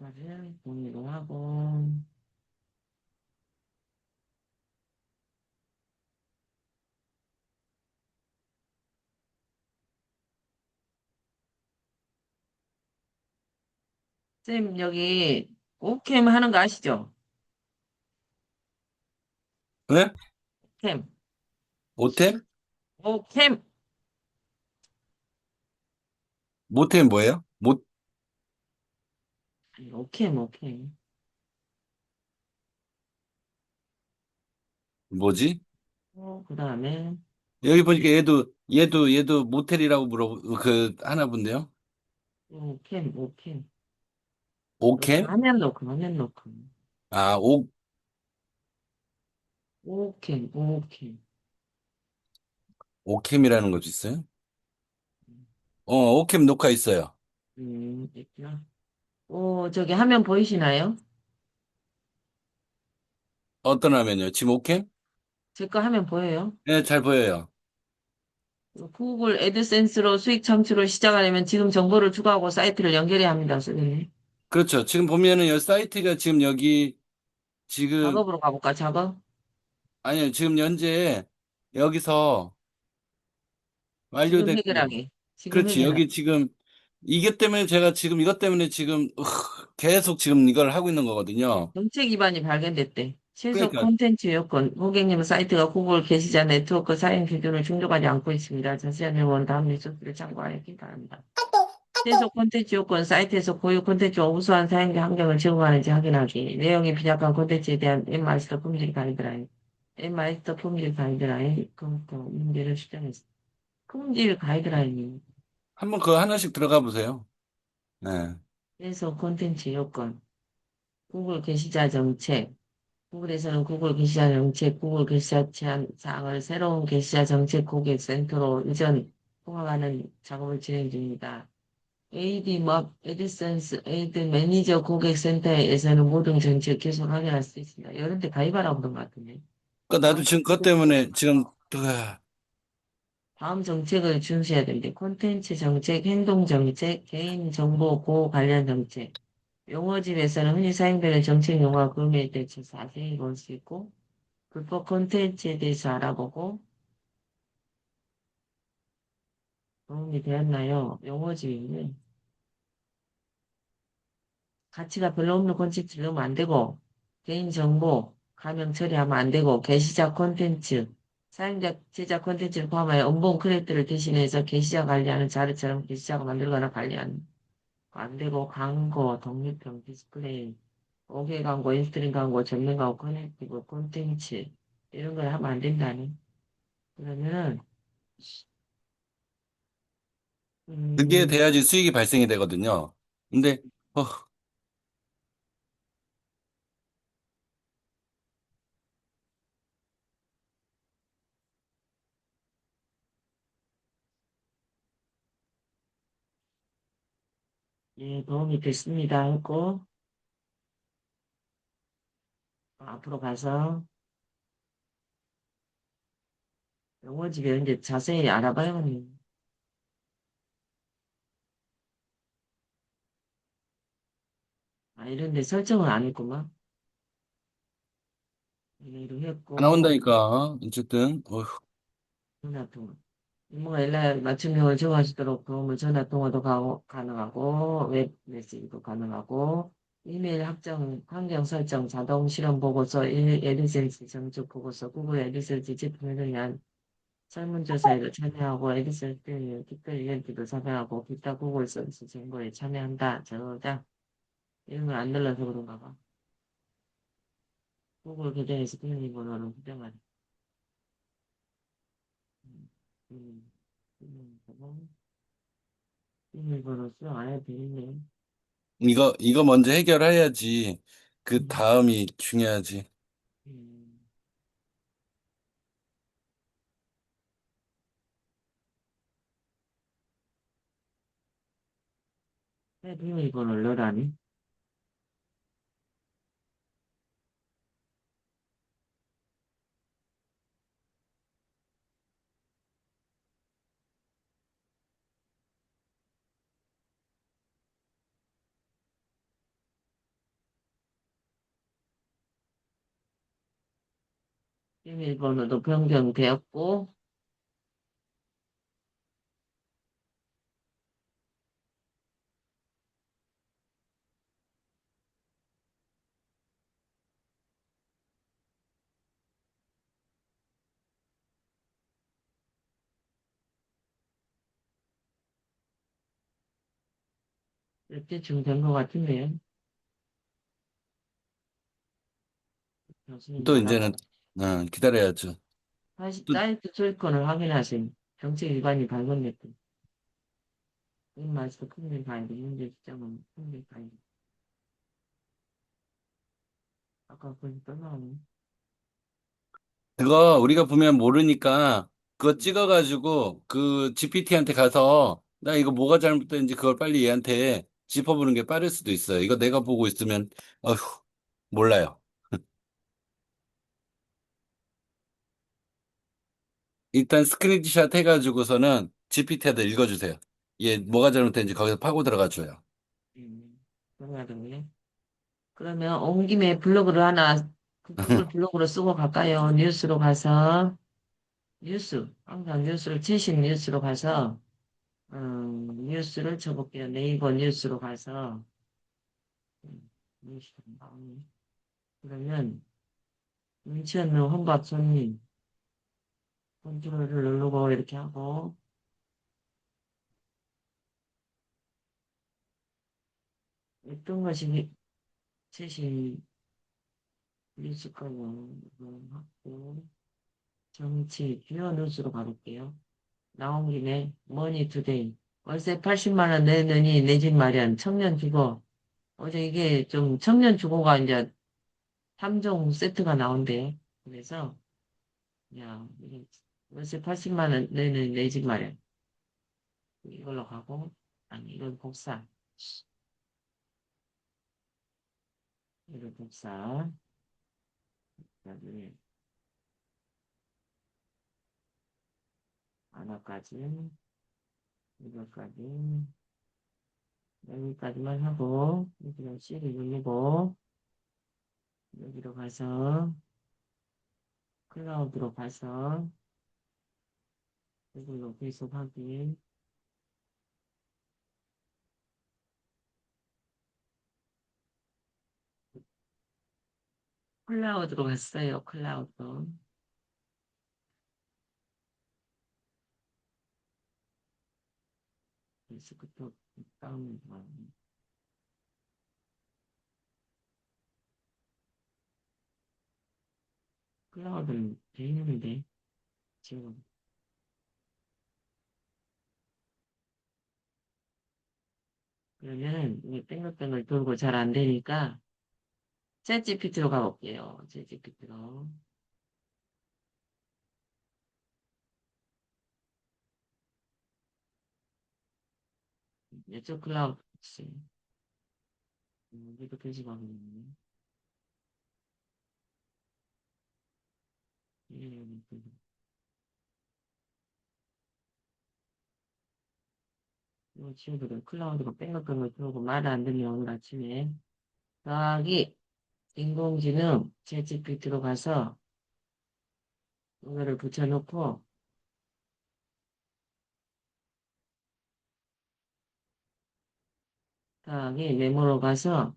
여기까지 동의로 하고. 쌤, 여기 오캠 하는 거 아시죠? 네? 캠. 오템? 오캠. 모템 뭐예요? 아니, 오캠, 오캠. 뭐지? 그 다음에, 여기 보니까 얘도 모텔이라고 하나 본데요? 오캠, 오캠. 오캠? 화면 놓고. 아, 오캠, 오캠. 오캠이라는 것도 있어요? 오캠 녹화 있어요. 있구나. 저기 화면 보이시나요? 어떤 화면이요? 지금 오캠? 제 거 화면 보여요? 네, 잘 보여요. 구글 애드센스로 수익 창출을 시작하려면 지금 정보를 추가하고 사이트를 연결해야 합니다, 선생님. 그렇죠. 지금 보면은 이 사이트가 지금 여기, 지금, 작업으로 가볼까, 작업? 아니요, 지금 현재 여기서 지금 완료됐고, 해결하기. 지금 그렇지. 해결하기. 여기 지금, 이게 때문에 제가 지금 이것 때문에 지금, 계속 지금 이걸 하고 있는 거거든요. 정책 위반이 발견됐대. 최소 그러니까, 콘텐츠 요건. 고객님 사이트가 구글 게시자 네트워크 사용 기준을 충족하지 않고 있습니다. 자세한 내용은 다음 리소스를 참고하기 바랍니다. 최소 콘텐츠 요건. 사이트에서 고유 콘텐츠와 우수한 사용자 환경을 제공하는지 확인하기. 내용이 빈약한 콘텐츠에 대한 웹마스터 품질 가이드라인. 웹마스터 품질 가이드라인. 그것도 문제를 수정했습니다. 품질 가이드라인이 한번 그거 하나씩 들어가 보세요. 네. 최소 콘텐츠 요건. 구글 게시자 정책. 구글에서는 구글 게시자 정책, 구글 게시자 제한 사항을 새로운 게시자 정책 고객 센터로 이전 통합하는 작업을 진행 중입니다. AD 뭐 에디센스 에드 매니저 고객 센터에서는 모든 정책 계속 확인할 수 있습니다. 이런 데 가입하라고 그런 것 같은데. 그러니까 나도 다음, 지금 그것 때문에 지금, 다음 정책을 준수해야 되는데, 콘텐츠 정책, 행동 정책, 개인정보 보호 관련 정책. 용어집에서는 흔히 사용되는 정책 용어와 그에 대해서 자세히 볼 수 있고, 불법 콘텐츠에 대해서 알아보고 도움이 되었나요? 용어집이네. 가치가 별로 없는 콘텐츠를 넣으면 안 되고, 개인정보, 가명 처리하면 안 되고, 게시자 콘텐츠, 사용자 제작 콘텐츠를 포함하여 원본 크레딧을 대신해서 게시자 관리하는 자료처럼 게시자가 만들거나 관리하는 거 안 되고, 광고, 독립형 디스플레이, 5개 광고, 인스트림 광고, 전면 광고, 커넥티브 콘텐츠, 이런 걸 하면 안 된다네. 그러면은, 그게 음, 돼야지 수익이 발생이 되거든요. 근데, 어, 예, 도움이 됐습니다. 했고, 앞으로 가서 영어집에 이제 자세히 알아봐야겠네요. 아, 이런데 설정을 안 했구만. 이메일로 안 했고, 나온다니까. 어쨌든, 전화통화. 이모가 연락 맞춤형을 정하시도록 도움을 전화통화도 가능하고, 웹 메시지도 가능하고, 이메일 확정, 환경 설정, 자동 실험 보고서, 에디센스 정책 보고서, 구글 에디센스 제품에 대한 설문조사에도 참여하고, 에디센스 특별 이벤트도 참여하고, 기타 구글 서비스 정보에 참여한다. 저장. 이런 걸 안 눌러서 그런가 봐. 구글 계정에서 비밀번호를 수정하라. 음, 비밀번호, 비밀번호 수정 안 해도 되겠네. 이거 먼저 해결해야지. 그 음, 다음이 중요하지. 음. 왜 비밀번호를 넣으라니? 비밀번호도 변경되었고, 이때쯤 된 것 같은데요. 교수님 또 전화가. 이제는, 기다려야죠. 다시 또, 사이트 조회권을 확인하신 정책 위반이 발견됐고, 이 말씀 큰일 가야 돼. 문제 지점은 큰일 가야 돼. 아까 거기 떠나오네. 그거 우리가 보면 모르니까 그거 음, 찍어가지고 그 GPT한테 가서 나 이거 뭐가 잘못됐는지 그걸 빨리 얘한테 짚어보는 게 빠를 수도 있어요. 이거 내가 보고 있으면, 어휴, 몰라요. 일단 스크린샷 해가지고서는 GPT한테 읽어주세요. 얘 뭐가 잘못됐는지 거기서 파고 들어가 줘요. 그러거든요. 그러면 온 김에 블로그를 하나, 그쪽을 블로그로 쓰고 갈까요? 뉴스로 가서, 항상 뉴스를, 최신 뉴스로 가서, 뉴스를 쳐볼게요. 네이버 뉴스로 가서, 뉴스 나오네. 그러면, 눈치 없는 혼밥손님, 컨트롤을 누르고 이렇게 하고, 어떤 것이 최신 뉴스가요? 하고, 정치, 주요 뉴스로 가볼게요. 나온 김에, 머니투데이. 월세 80만 원 내느니 내 집 마련, 청년 주거. 어제 이게 좀 청년 주거가 이제 3종 세트가 나온대요. 그래서, 야, 이게 월세 80만 원 내는 내 집 마련. 이걸로 가고, 아니, 이건 복사. 이건 복사. 그다음에 하나까지, 이거까지, 여기까지만 하고, 여기로 C를 누르고, 여기로 가서, 클라우드로 가서, 이걸로 계속 확인. 클라우드로 갔어요, 클라우드. 데스크톱 다운, 클라우드는 돼 있는데, 지금. 그러면은, 이게 뺑글뺑글 돌고 잘 안 되니까, 챗GPT로 가볼게요. 챗GPT로. 이쪽 클라우드, 있어요. 여기도 표시가 있네. 이거 친구들 클라우드가 뺑글뺑글 돌고 말 안 들으면 오늘 아침에, 여기, 인공지능 챗GPT로 가서, 이거를 붙여놓고, 여기 메모로 가서,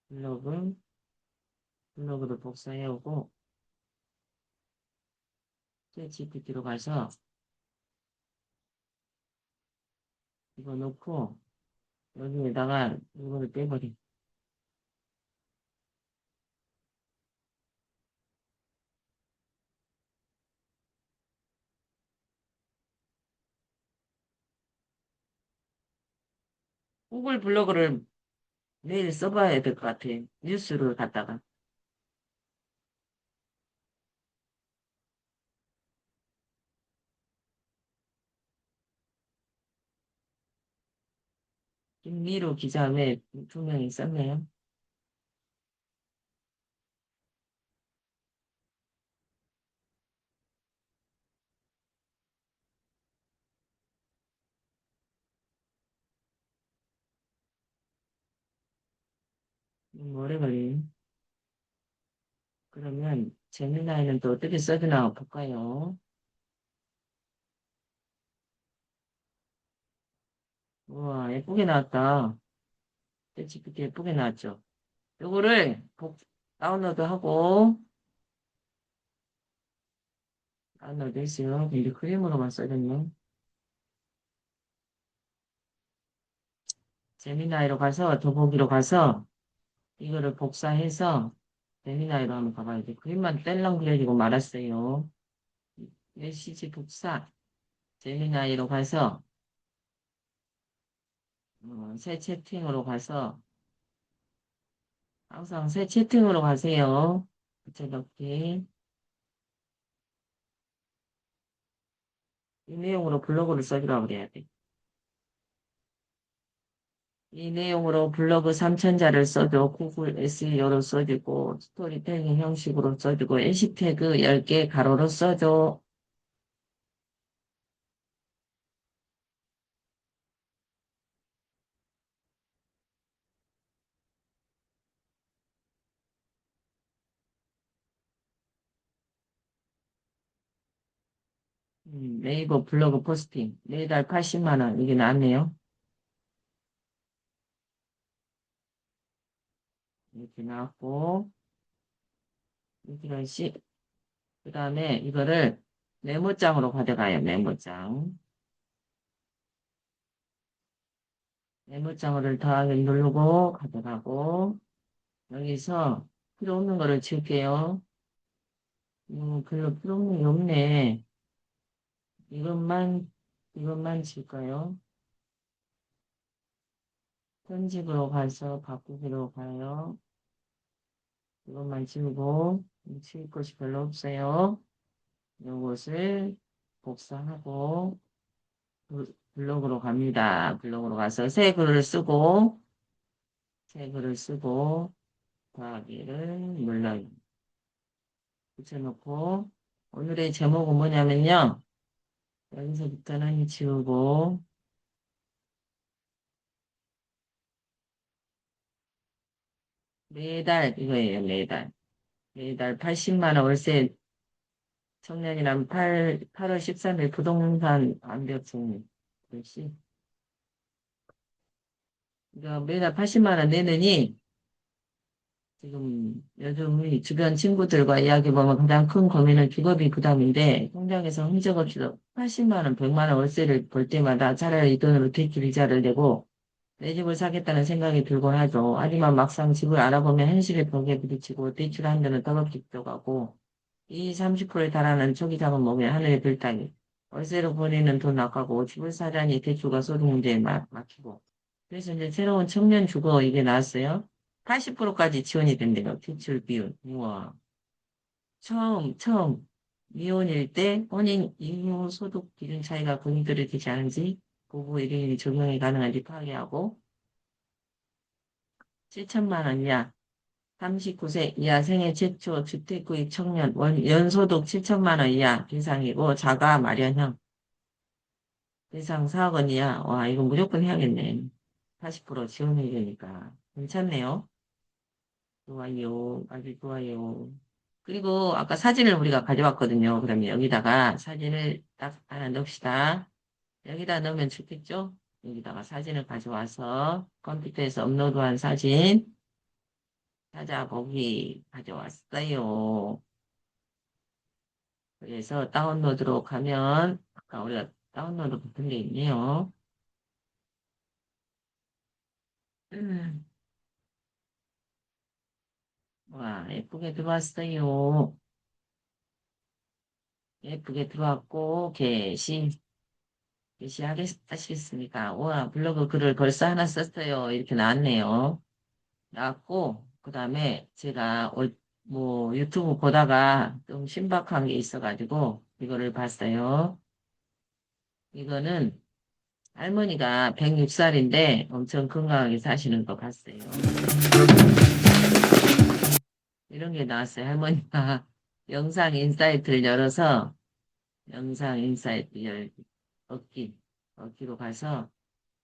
블로그, 블로그를 복사해오고, 챗GPT로 가서, 이거 넣고, 여기에다가 이거를 빼버려. 구글 블로그를 매일 써봐야 될 것 같아. 뉴스를 갖다가. 김미루 기자 외 두 명이 썼네요. 오래 걸리네. 그러면 재미나이는 또 어떻게 써주나 볼까요? 우와, 예쁘게 나왔다. GPT 예쁘게 나왔죠? 요거를 다운로드 하고, 다운로드 했어요. 근데 그림으로만 써졌네. 재미나이로 가서, 더보기로 가서, 이거를 복사해서, 재미나이로 한번 가봐야 돼. 그림만 뗄랑 그려지고 말았어요. 메시지 복사, 재미나이로 가서, 새 채팅으로 가서, 항상 새 채팅으로 가세요. 붙여넣기. 이 내용으로 블로그를 써주라고 그래야 돼. 이 내용으로 블로그 3천자를 써줘. 구글 SEO로 써주고, 스토리텔링 형식으로 써주고, 해시태그 10개 가로로 써줘. 네이버 블로그 포스팅. 매달 80만 원. 이게 나왔네요. 이렇게 나왔고, 이런 식. 그 다음에 이거를 메모장으로 가져가요. 메모장. 메모장을 더하기 누르고 가져가고, 여기서 필요 없는 거를 지울게요. 별로 필요 없는 게 없네. 이것만, 이것만 지울까요? 편집으로 가서 바꾸기로 가요. 이것만 지우고, 지울 것이 별로 없어요. 이것을 복사하고, 블로그로 갑니다. 블로그로 가서 새 글을 쓰고, 더하기를 눌러요. 붙여놓고, 오늘의 제목은 뭐냐면요. 여기서부터는 지우고, 매달, 이거예요, 매달. 매달 80만 원 월세 청년이란 8월 13일 부동산 완벽승리. 글씨. 그러니까 매달 80만 원 내느니 지금 요즘 우리 주변 친구들과 이야기 보면 가장 큰 고민은 주거비 부담인데 통장에서 흔적 없이 80만 원, 100만 원 월세를 볼 때마다 차라리 이 돈으로 대출 이자를 내고 내 집을 사겠다는 생각이 들곤 하죠. 하지만 막상 집을 알아보면 현실의 벽에 부딪히고 대출한 데는 더럽게 들어가고 이 30%에 달하는 초기 자금 몸에 하늘의 별따기. 월세로 보내는 돈 아까고 집을 사자니 대출과 소득 문제에 막히고. 그래서 이제 새로운 청년 주거 이게 나왔어요. 80%까지 지원이 된대요. 대출 비율. 우와. 처음 미혼일 때 혼인 이후 소득 기준 차이가 금액들이 되지 않은지 부부 1인이 적용이 가능한지 파악하고 7천만 원 이하 39세 이하 생애 최초 주택구입 청년 연소득 7천만 원 이하 대상이고 자가 마련형 대상 4억 원 이하. 와 이거 무조건 해야겠네. 80% 지원이 되니까 괜찮네요. 좋아요. 아주 좋아요. 그리고 아까 사진을 우리가 가져왔거든요. 그러면 여기다가 사진을 딱 하나 넣읍시다. 여기다 넣으면 좋겠죠? 여기다가 사진을 가져와서 컴퓨터에서 업로드한 사진 찾아보기 가져왔어요. 그래서 다운로드로 가면 아까 우리가 다운로드 버튼 게 있네요. 음, 와 예쁘게 들어왔어요. 예쁘게 들어왔고 게시하시겠습니까? 와 블로그 글을 벌써 하나 썼어요. 이렇게 나왔네요. 나왔고 그 다음에 제가 뭐 유튜브 보다가 좀 신박한 게 있어가지고 이거를 봤어요. 이거는 할머니가 106살인데 엄청 건강하게 사시는 거 봤어요. 이런 게 나왔어요. 할머니가 영상 인사이트를 열어서 영상 인사이트 얻기로 가서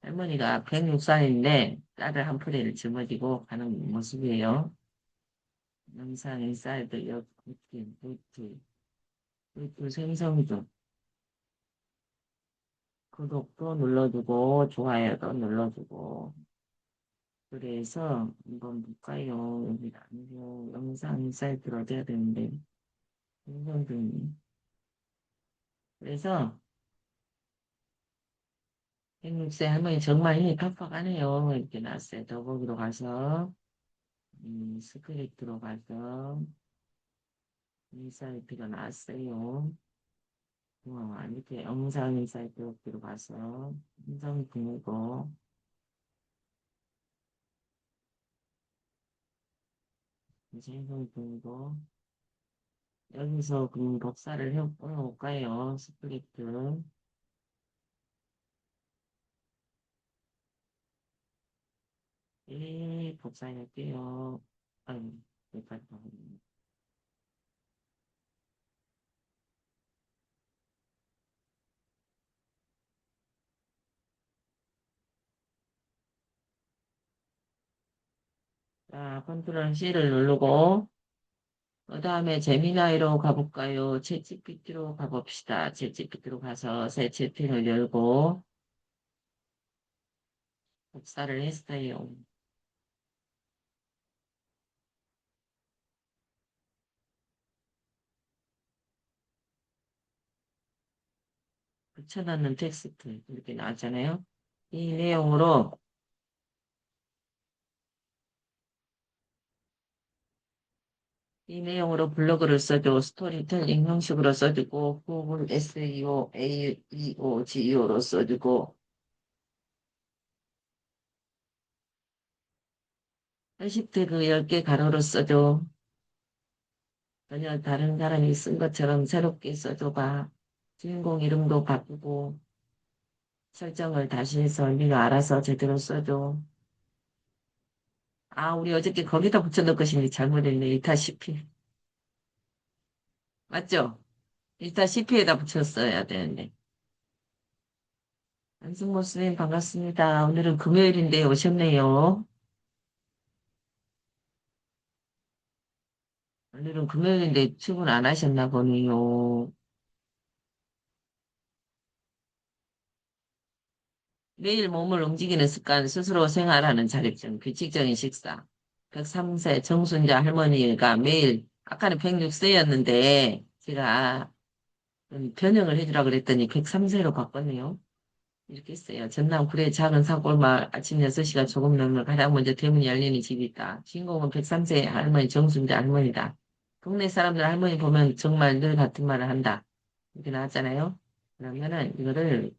할머니가 106살인데 딸을 한 풀이를 짊어지고 가는 모습이에요. 영상 인사이드 역 루트 생성도 구독도 눌러주고 좋아요도 눌러주고 그래서 한번 볼까요? 여기 아니고 영상 인사이트를 어디야 되는데 생성 중이 그래서 106세 할머니 정말 힘이 팍팍하네요. 이렇게 나왔어요. 더보기로 가서 스크립트로 가서 인사이트가 나왔어요. 이렇게 영상 인사이트로 가서 음성 등이고 음성 등이고 여기서 그럼 복사를 해볼까요? 스크립트. 복사할게요. 아유, 여기까지 가버리네. 자, 컨트롤 C를 누르고, 그 다음에 제미나이로 가볼까요? 챗GPT로 가봅시다. 챗GPT로 가서 새 채팅을 열고, 복사를 했어요. 붙여넣는 텍스트, 이렇게 나왔잖아요. 이 내용으로, 이 내용으로 블로그를 써줘. 스토리텔링 형식으로 써주고, 구글 SEO, AEO, GEO로 써주고, 해시태그 10개 가로로 써줘. 전혀 다른 사람이 쓴 것처럼 새롭게 써줘봐. 주인공 이름도 바꾸고 설정을 다시 해서 네가 알아서 제대로 써줘. 아, 우리 어저께 거기다 붙여넣을 것인데 잘못했네. 이타시피. 맞죠? 이타시피에다 붙였어야 되는데. 안승모 선생님 반갑습니다. 오늘은 금요일인데 오셨네요. 오늘은 금요일인데 출근 안 하셨나 보네요. 매일 몸을 움직이는 습관, 스스로 생활하는 자립성, 규칙적인 식사. 103세 정순자 할머니가 매일, 아까는 106세였는데, 제가 변형을 해주라 그랬더니 103세로 바꿨네요. 이렇게 했어요. 전남 구례 작은 산골마을 아침 6시가 조금 넘는 가장 먼저 대문이 열리는 집이 있다. 주인공은 103세 할머니 정순자 할머니다. 동네 사람들 할머니 보면 정말 늘 같은 말을 한다. 이렇게 나왔잖아요. 그러면은 이거를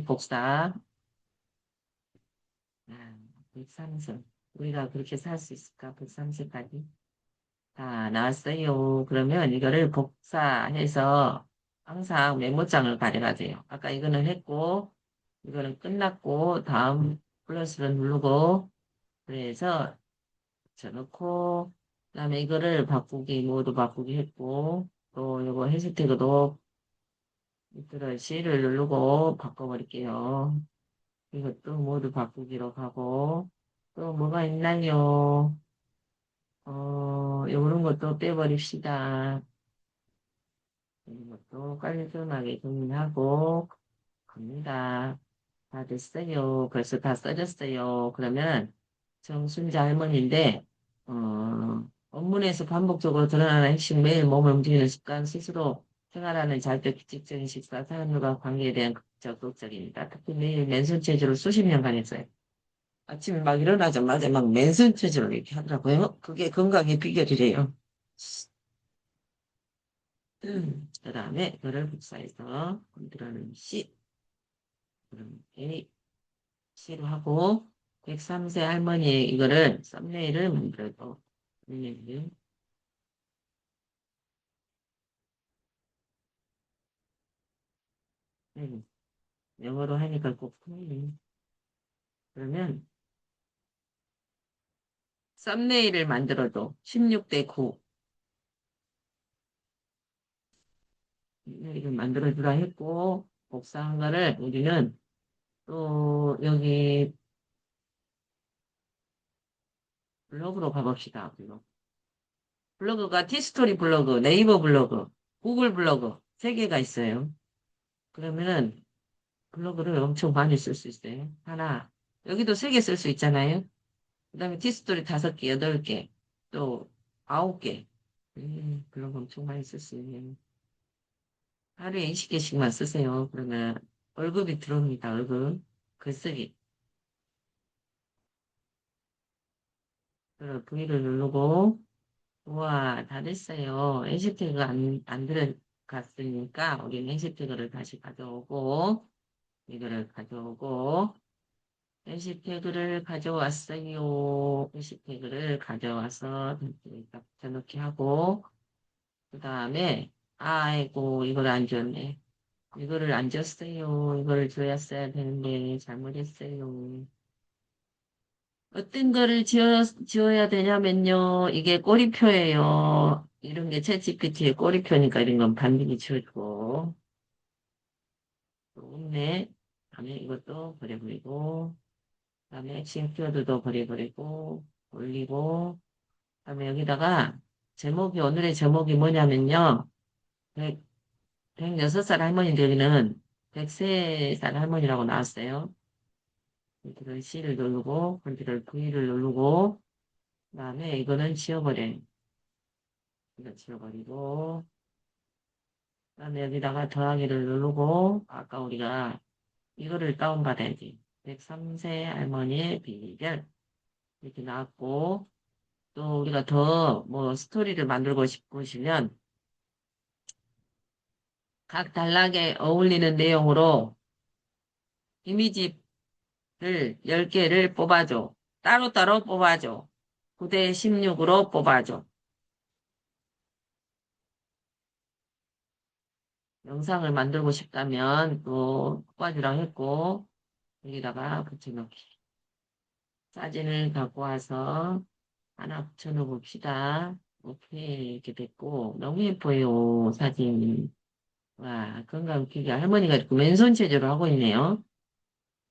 복사. 103세. 우리가 그렇게 살 수 있을까? 103세까지. 다 나왔어요. 그러면 이거를 복사해서 항상 메모장을 가져가세요. 아까 이거는 했고, 이거는 끝났고, 다음 플러스를 누르고, 그래서 붙여놓고, 그 다음에 이거를 바꾸기, 모두 바꾸기 했고, 또 이거 해시태그도 밑으로 C를 누르고 바꿔버릴게요. 이것도 모두 바꾸기로 하고, 또 뭐가 있나요? 요런 것도 빼버립시다. 이런 것도 깔끔하게 정리하고, 갑니다. 다 됐어요. 벌써 다 써졌어요. 그러면 정순자 할머니인데, 원문에서 반복적으로 드러나는 핵심 매일 몸을 움직이는 습관, 스스로 생활하는 자율적 규칙적인 식사, 사람들과 관계에 대한 적극적입니다. 특히 매일 맨손 체조를 수십 년간 했어요. 아침에 막 일어나자마자 막 맨손 체조를 이렇게 하더라고요. 그게 건강의 비결이래요. 그 다음에 이거를 복사해서 컨트롤 C, 그럼 A, C로 하고 103세 할머니 이거를 썸네일을 만들어도 썸네일 영어로 하니까 꼭 풀리네. 그러면 썸네일을 만들어도 16대 9 썸네일을 만들어주라 했고 복사한 거를 우리는 또 여기 블로그로 가봅시다. 블로그. 블로그가 티스토리 블로그, 네이버 블로그, 구글 블로그 세 개가 있어요. 그러면은 블로그를 엄청 많이 쓸 수 있어요. 하나. 여기도 세 개 쓸 수 있잖아요. 그다음에 티스토리 다섯 개, 여덟 개, 또 아홉 개. 블로그 엄청 많이 쓸 수 있네요. 하루에 20개씩만 쓰세요. 그러면 월급이 들어옵니다. 월급. 글쓰기. 그리고 V를 누르고 우와, 다 됐어요. 해시태그 안 들어갔으니까 우리는 해시태그를 다시 가져오고 이거를 가져오고 해시태그를 가져왔어요. 해시태그를 가져와서 여기다 붙여넣기 하고 그 다음에 아이고 이걸 안 줬네. 이거를 안 줬어요. 이거를 줘야 되는데 잘못했어요. 어떤 거를 지어야 되냐면요. 이게 꼬리표예요. 이런 게 챗GPT의 꼬리표니까 이런 건 반드시 지워주고. 또 없네. 다음에 이것도 버려버리고. 다음에 액션 키워드도 버려버리고. 올리고. 다음에 여기다가 오늘의 제목이 뭐냐면요. 1 106살 할머니 되기는 103살 할머니라고 나왔어요. 컨트롤 C를 누르고, 컨트롤 V를 누르고, 그 다음에 이거는 지워버려요. 이거 지워버리고, 그다음에 여기다가 더하기를 누르고, 아까 우리가 이거를 다운받아야지. 103세 할머니의 비결. 이렇게 나왔고, 또 우리가 더 뭐 스토리를 만들고 싶으시면, 각 단락에 어울리는 내용으로 이미지를 10개를 뽑아줘. 따로따로 뽑아줘. 9대 16으로 뽑아줘. 영상을 만들고 싶다면 또 뽑아주랑 했고, 여기다가 붙여넣기. 사진을 갖고 와서 하나 붙여넣어 봅시다. 오케이, 이렇게 됐고, 너무 예뻐요, 사진. 와, 건강기기 할머니가 이렇게 왼손 체조를 하고 있네요.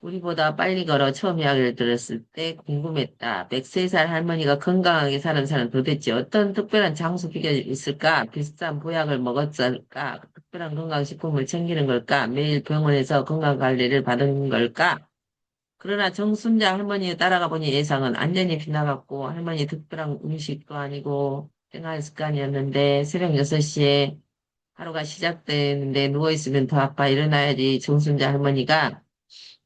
우리보다 빨리 걸어 처음 이야기를 들었을 때 궁금했다. 103살 할머니가 건강하게 사는 사람 도대체 어떤 특별한 장수 비결이 있을까? 비싼 보약을 먹었을까? 특별한 건강식품을 챙기는 걸까? 매일 병원에서 건강관리를 받은 걸까? 그러나 정순자 할머니 따라가 보니 예상은 완전히 빗나갔고 할머니 특별한 음식도 아니고 생활 습관이었는데 새벽 6시에 하루가 시작되는데 누워있으면 더 아파 일어나야지 정순자 할머니가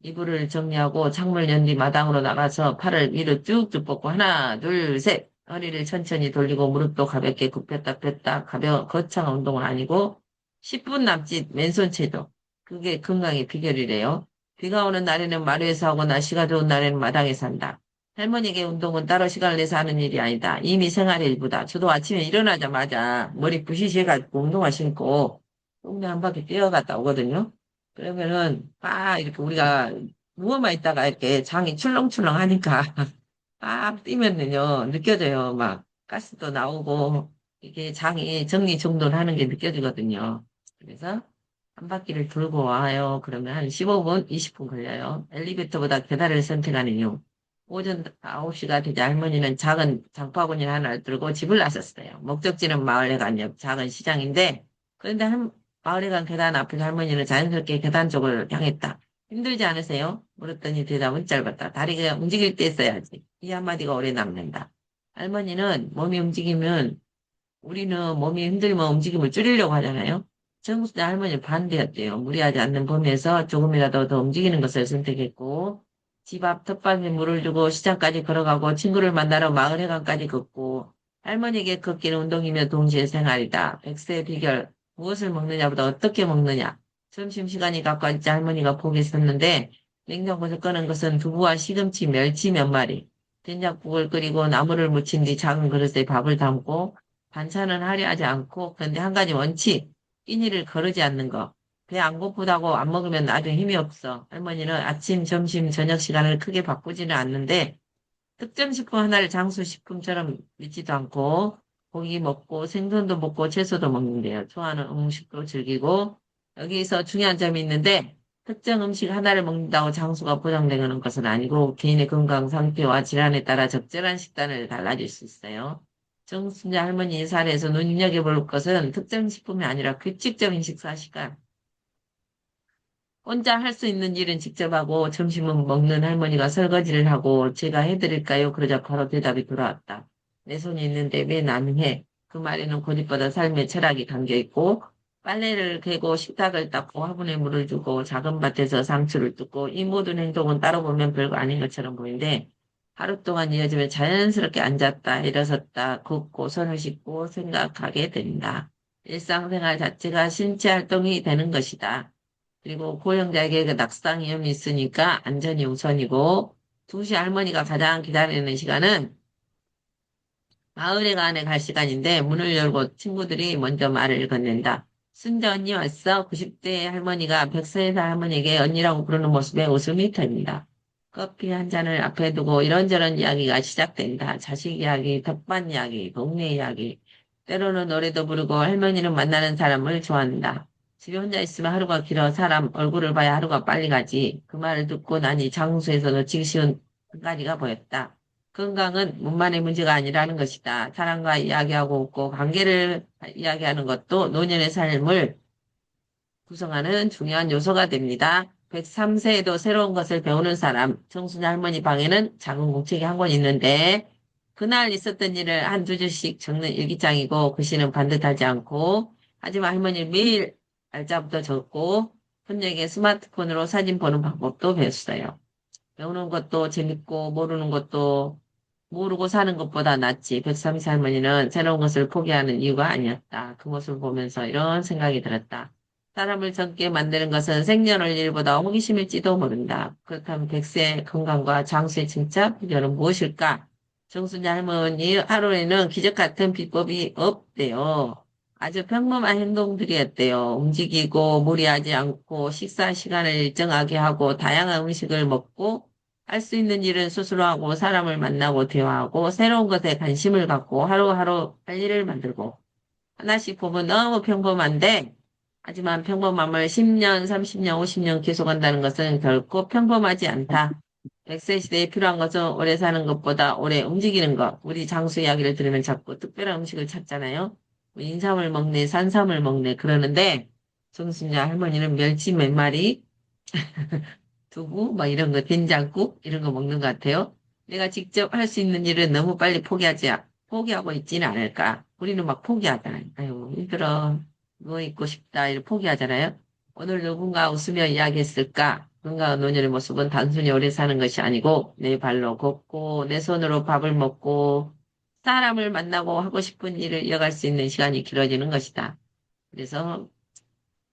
이불을 정리하고 창문 연뒤 마당으로 나가서 팔을 위로 쭉쭉 뻗고 하나 둘 셋 허리를 천천히 돌리고 무릎도 가볍게 굽혔다 폈다 거창한 운동은 아니고 10분 남짓 맨손 체조 그게 건강의 비결이래요. 비가 오는 날에는 마루에서 하고 날씨가 좋은 날에는 마당에서 한다. 할머니에게 운동은 따로 시간을 내서 하는 일이 아니다. 이미 생활의 일부다. 저도 아침에 일어나자마자 머리 부시시해가지고 운동화 신고 동네 한 바퀴 뛰어갔다 오거든요. 그러면은 이렇게 우리가 누워만 있다가 이렇게 장이 출렁출렁 하니까 막 뛰면은요 느껴져요. 막 가스도 나오고 이게 장이 정리정돈하는 게 느껴지거든요. 그래서 한 바퀴를 돌고 와요. 그러면 한 15분, 20분 걸려요. 엘리베이터보다 계단을 선택하는 이유. 오전 9시가 되자 할머니는 작은 장바구니 하나를 들고 집을 나섰어요. 목적지는 마을회관 옆 작은 시장인데 그런데 마을에 간 계단 앞에 할머니는 자연스럽게 계단 쪽을 향했다. 힘들지 않으세요? 물었더니 대답은 짧았다. 다리가 움직일 때 써야지. 이 한마디가 오래 남는다. 할머니는 몸이 움직이면 우리는 몸이 힘들면 움직임을 줄이려고 하잖아요. 정수자 할머니는 반대였대요. 무리하지 않는 범위에서 조금이라도 더 움직이는 것을 선택했고 집 앞 텃밭에 물을 주고 시장까지 걸어가고 친구를 만나러 마을회관까지 걷고 할머니에게 걷기는 운동이며 동시에 생활이다. 백세 비결 무엇을 먹느냐보다 어떻게 먹느냐. 점심시간이 가까웠지 할머니가 포기했었는데 냉장고에서 꺼낸 것은 두부와 시금치, 멸치 몇 마리. 된장국을 끓이고 나물을 무친 뒤 작은 그릇에 밥을 담고 반찬은 하려 하지 않고 그런데 한 가지 원칙. 끼니를 거르지 않는 거. 배 안 고프다고 안 먹으면 나중에 힘이 없어. 할머니는 아침, 점심, 저녁 시간을 크게 바꾸지는 않는데 특정 식품 하나를 장수 식품처럼 믿지도 않고 고기 먹고 생선도 먹고 채소도 먹는데요. 좋아하는 음식도 즐기고 여기서 중요한 점이 있는데 특정 음식 하나를 먹는다고 장수가 보장되는 것은 아니고 개인의 건강 상태와 질환에 따라 적절한 식단을 달라질 수 있어요. 정순자 할머니 사례에서 눈여겨볼 것은 특정 식품이 아니라 규칙적인 식사 시간. 혼자 할 수 있는 일은 직접 하고 점심은 먹는 할머니가 설거지를 하고 제가 해드릴까요? 그러자 바로 대답이 돌아왔다. 내 손이 있는데 왜 나는 해? 그 말에는 고집보다 삶의 철학이 담겨 있고 빨래를 개고 식탁을 닦고 화분에 물을 주고 작은 밭에서 상추를 뜯고 이 모든 행동은 따로 보면 별거 아닌 것처럼 보이는데 하루 동안 이어지면 자연스럽게 앉았다 일어섰다 걷고 손을 씻고 생각하게 된다. 일상생활 자체가 신체 활동이 되는 것이다. 그리고 고령자에게 그 낙상 위험이 있으니까 안전이 우선이고 2시 할머니가 가장 기다리는 시간은 마을에 가는 갈 시간인데 문을 열고 친구들이 먼저 말을 건넨다. 순자 언니 왔어? 90대 할머니가 100세 할머니에게 언니라고 부르는 모습에 웃음이 터집니다. 커피 한 잔을 앞에 두고 이런저런 이야기가 시작된다. 자식 이야기, 텃밭 이야기, 동네 이야기. 때로는 노래도 부르고 할머니는 만나는 사람을 좋아한다. 집에 혼자 있으면 하루가 길어 사람 얼굴을 봐야 하루가 빨리 가지. 그 말을 듣고 나니 장소에서 놓치기 쉬운 한 가지가 보였다. 건강은 몸만의 문제가 아니라는 것이다. 사람과 이야기하고 웃고 관계를 이야기하는 것도 노년의 삶을 구성하는 중요한 요소가 됩니다. 103세에도 새로운 것을 배우는 사람, 청순 할머니 방에는 작은 공책이 한 권 있는데 그날 있었던 일을 한두 줄씩 적는 일기장이고 글씨는 반듯하지 않고 하지만 할머니 매일 날짜부터 적고 현역에 스마트폰으로 사진 보는 방법도 배웠어요. 배우는 것도 재밌고 모르는 것도 모르고 사는 것보다 낫지. 103세 할머니는 새로운 것을 포기하는 이유가 아니었다. 그 모습을 보면서 이런 생각이 들었다. 사람을 젊게 만드는 것은 생년월 일보다 호기심일지도 모른다. 그렇다면 100세 건강과 장수의 진짜 비결은 무엇일까? 정순자 할머니 하루에는 기적 같은 비법이 없대요. 아주 평범한 행동들이었대요. 움직이고 무리하지 않고 식사 시간을 일정하게 하고 다양한 음식을 먹고 할 수 있는 일은 스스로 하고 사람을 만나고 대화하고 새로운 것에 관심을 갖고 하루하루 할 일을 만들고 하나씩 보면 너무 평범한데 하지만 평범함을 10년, 30년, 50년 계속한다는 것은 결코 평범하지 않다. 100세 시대에 필요한 것은 오래 사는 것보다 오래 움직이는 것. 우리 장수 이야기를 들으면 자꾸 특별한 음식을 찾잖아요. 뭐 인삼을 먹네, 산삼을 먹네 그러는데 정순자 할머니는 멸치 몇 마리 두부, 뭐 이런 거, 된장국, 이런 거 먹는 것 같아요. 내가 직접 할 수 있는 일은 너무 빨리 포기하고 있지는 않을까. 우리는 막 포기하잖아요. 아유, 힘들어. 누워 있고 싶다. 이렇게 포기하잖아요. 오늘 누군가 웃으며 이야기했을까? 건강한 노년의 모습은 단순히 오래 사는 것이 아니고, 내 발로 걷고, 내 손으로 밥을 먹고, 사람을 만나고 하고 싶은 일을 이어갈 수 있는 시간이 길어지는 것이다. 그래서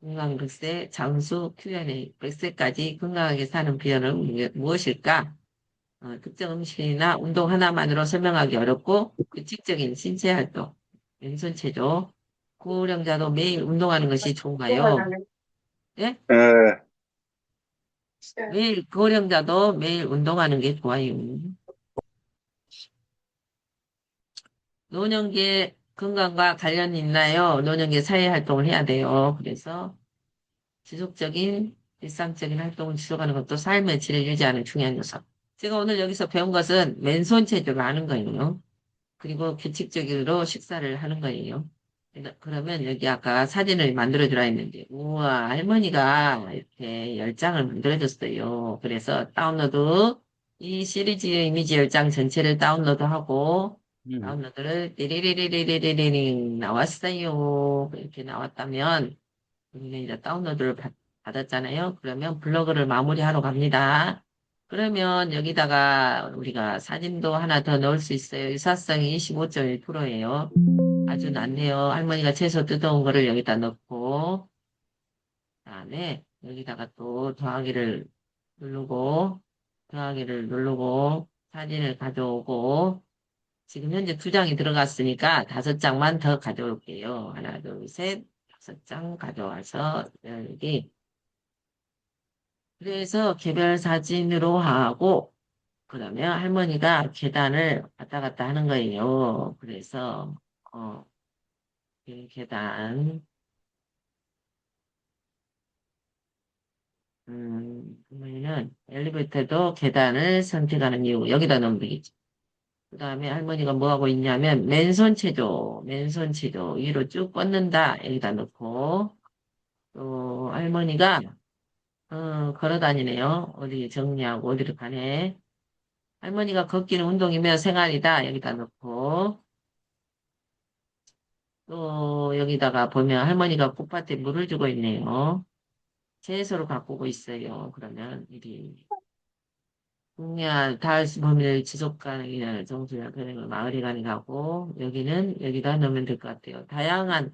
건강 100세, 장수 Q&A 100세까지 건강하게 사는 비결은 무엇일까? 특정 음식이나 운동 하나만으로 설명하기 어렵고 규칙적인 신체 활동, 왼손 체조, 고령자도 매일 운동하는 것이 좋은가요? 예? 예, 매일 고령자도 매일 운동하는 게 좋아요. 노년기 건강과 관련이 있나요? 노년기 사회 활동을 해야 돼요. 그래서 지속적인 일상적인 활동을 지속하는 것도 삶의 질을 유지하는 중요한 요소. 제가 오늘 여기서 배운 것은 맨손 체조를 하는 거예요. 그리고 규칙적으로 식사를 하는 거예요. 그러면 여기 아까 사진을 만들어주라 했는데, 우와, 할머니가 이렇게 10장을 만들어줬어요. 그래서 다운로드, 이 시리즈 이미지 10장 전체를 다운로드하고, 음. 다운로드를 띠리리리리리리링 나왔어요. 이렇게 나왔다면, 우리는 이제 다운로드를 받았잖아요. 그러면 블로그를 마무리하러 갑니다. 그러면 여기다가 우리가 사진도 하나 더 넣을 수 있어요. 유사성이 25.1%예요. 아주 낫네요. 할머니가 채소 뜯어온 거를 여기다 넣고, 그다음에 여기다가 또 더하기를 누르고, 사진을 가져오고, 지금 현재 2장이 들어갔으니까 5장만 더 가져올게요. 하나, 둘, 셋, 5장 가져와서 여기 그래서 개별 사진으로 하고 그러면 할머니가 계단을 왔다 갔다 하는 거예요. 그래서 이 계단 할머니는 엘리베이터도 계단을 선택하는 이유 여기다 넣으면 되겠지. 다음에 할머니가 뭐 하고 있냐면, 맨손 체조, 맨손 체조. 위로 쭉 뻗는다. 여기다 넣고, 또, 할머니가, 걸어 다니네요. 어디 정리하고 어디를 가네. 할머니가 걷기는 운동이며 생활이다. 여기다 넣고, 또, 여기다가 보면 할머니가 꽃밭에 물을 주고 있네요. 채소를 가꾸고 있어요. 그러면, 이리. 국내와 다할수 범위를 지속 가능이나 정수나 변형을 마을이 가능하고, 여기다 넣으면 될 것 같아요. 다만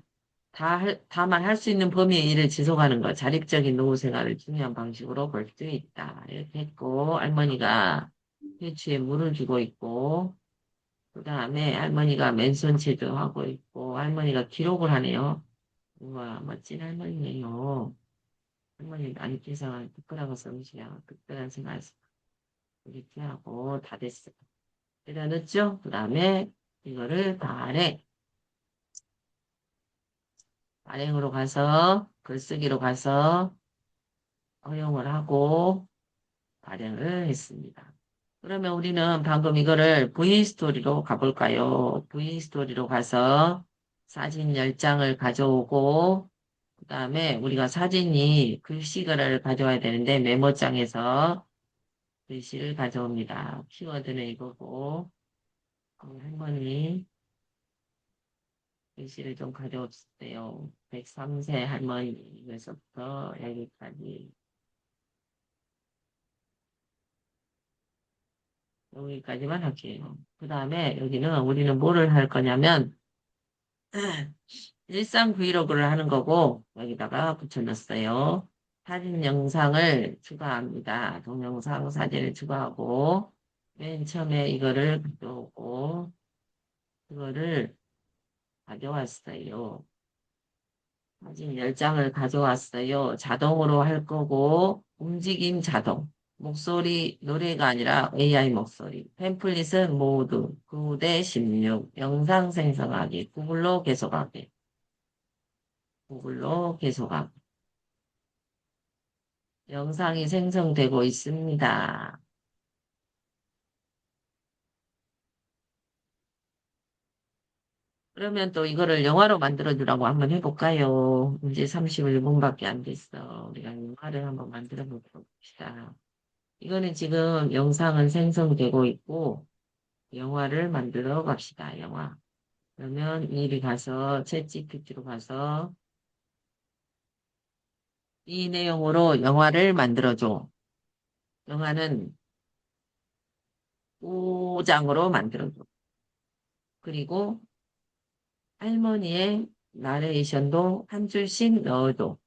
할 수 있는 범위의 일을 지속하는 것, 자립적인 노후 생활을 중요한 방식으로 볼 수 있다. 이렇게 했고, 할머니가 배추에 물을 주고 있고, 그 다음에 할머니가 맨손 체조하고 있고, 할머니가 기록을 하네요. 우와, 멋진 할머니네요. 할머니 안기상 특별하고 섬시야 특별한 생활 이렇게 하고 다 됐어. 여기다 넣었죠? 그 다음에 이거를 발행으로 가서 글쓰기로 가서 허용을 하고 발행을 했습니다. 그러면 우리는 방금 이거를 V스토리로 가볼까요? V스토리로 가서 사진 10장을 가져오고 그 다음에 우리가 사진이 글씨글을 가져와야 되는데 메모장에서 글씨를 가져옵니다. 키워드는 이거고 할머니 글씨를 좀 가져왔어요. 103세 할머니에서부터 여기까지만 할게요. 그 다음에 여기는 우리는 뭐를 할 거냐면 일상 브이로그를 하는 거고 여기다가 붙여놨어요. 사진 영상을 추가합니다. 동영상 사진을 추가하고 맨 처음에 이거를 가져오고 이거를 가져왔어요. 사진 10장을 가져왔어요. 자동으로 할 거고, 움직임 자동. 목소리, 노래가 아니라 AI 목소리. 템플릿은 모두 9대 16. 영상 생성하기. 구글로 계속하기. 구글로 계속하기. 영상이 생성되고 있습니다. 그러면 또 이거를 영화로 만들어주라고 한번 해볼까요? 이제 31분밖에 안 됐어. 우리가 영화를 한번 만들어 봅시다. 이거는 지금 영상은 생성되고 있고, 영화를 만들어 갑시다, 영화. 그러면 이리 가서, 챗GPT로 가서, 이 내용으로 영화를 만들어줘. 영화는 5장으로 만들어줘. 그리고 할머니의 나레이션도 한 줄씩 넣어줘.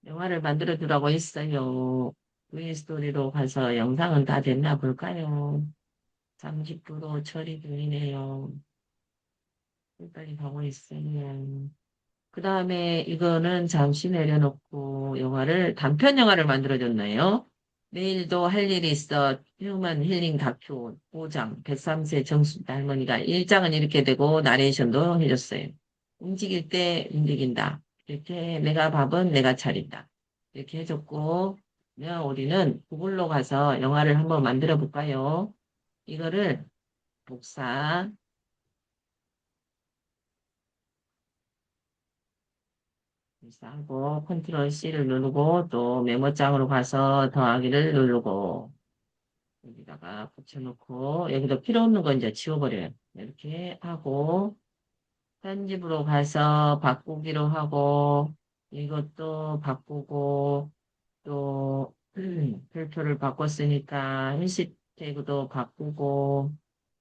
영화를 만들어주라고 했어요. 윈스토리로 가서 영상은 다 됐나 볼까요? 30% 처리 중이네요. 빨리 가고 있어요. 그 다음에 이거는 잠시 내려놓고 단편 영화를 만들어줬나요? 내일도 할 일이 있어. 휴먼 힐링 다큐 5장, 103세 정수 할머니가 1장은 이렇게 되고 나레이션도 해줬어요. 움직일 때 움직인다. 이렇게 내가 밥은 내가 차린다. 이렇게 해줬고, 그러면 우리는 구글로 가서 영화를 한번 만들어 볼까요? 이거를 복사, 하고 컨트롤 C를 누르고 또 메모장으로 가서 더하기를 누르고 여기다가 붙여놓고 여기도 필요 없는 거 이제 지워버려요. 이렇게 하고 편집으로 가서 바꾸기로 하고 이것도 바꾸고 또 별표를 바꿨으니까 해시태그도 바꾸고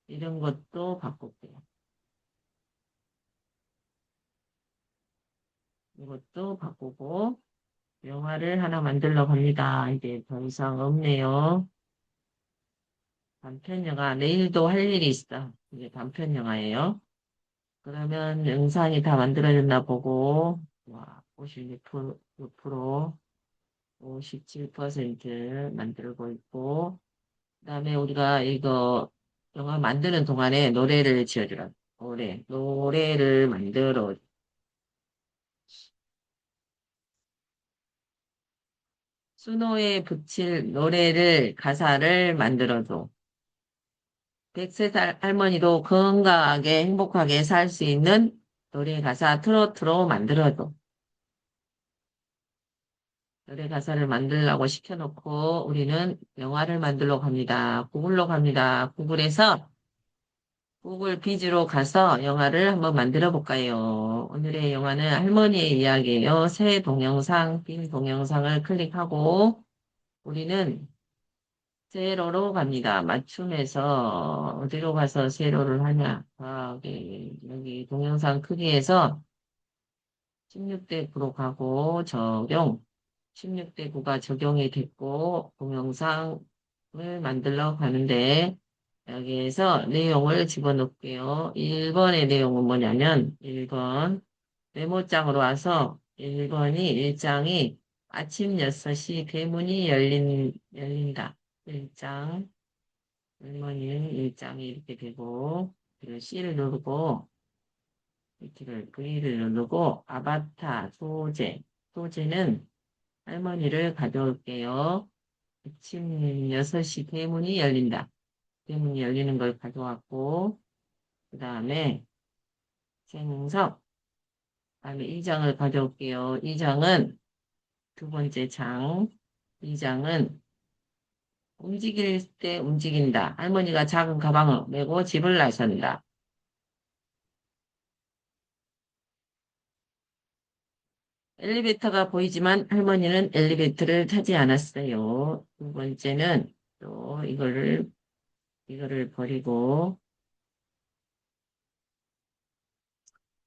이런 것도 바꿀게요. 이것도 바꾸고 영화를 하나 만들러 갑니다. 이제 더 이상 없네요. 단편 영화, 내일도 할 일이 있어. 이게 단편 영화예요. 그러면 영상이 다 만들어졌나 보고, 와, 56%, 6%. 57% 만들고 있고, 그다음에 우리가 이거 영화 만드는 동안에 노래를 지어주라. 노래를 만들어. 수노에 붙일 노래를 가사를 만들어줘. 100세 할머니도 건강하게 행복하게 살 수 있는 노래 가사 트로트로 만들어줘. 노래 가사를 만들라고 시켜놓고 우리는 영화를 만들러 갑니다. 구글로 갑니다. 구글 비즈로 가서 영화를 한번 만들어 볼까요? 오늘의 영화는 할머니의 이야기예요. 새 동영상, 빈 동영상을 클릭하고 우리는 세로로 갑니다. 맞춤에서 어디로 가서 세로를 하냐? 여기 동영상 크기에서 16대 9로 가고 적용. 16대 9가 적용이 됐고 동영상을 만들러 가는데 여기에서 내용을 집어넣을게요. 1번의 내용은 뭐냐면 1번 메모장으로 와서 1번이 1장이 아침 6시 대문이 열린다. 1장 할머니는 1장이 이렇게 되고 그리고 C를 누르고 V를 누르고 아바타 소재는 할머니를 가져올게요. 아침 6시 대문이 열린다. 대문이 열리는 걸 가져왔고 그 다음에 생석 그 다음에 2장을 가져올게요. 2장은 두 번째 장 2장은 움직일 때 움직인다. 할머니가 작은 가방을 메고 집을 나선다. 엘리베이터가 보이지만 할머니는 엘리베이터를 타지 않았어요. 두 번째는 또 이거를 버리고,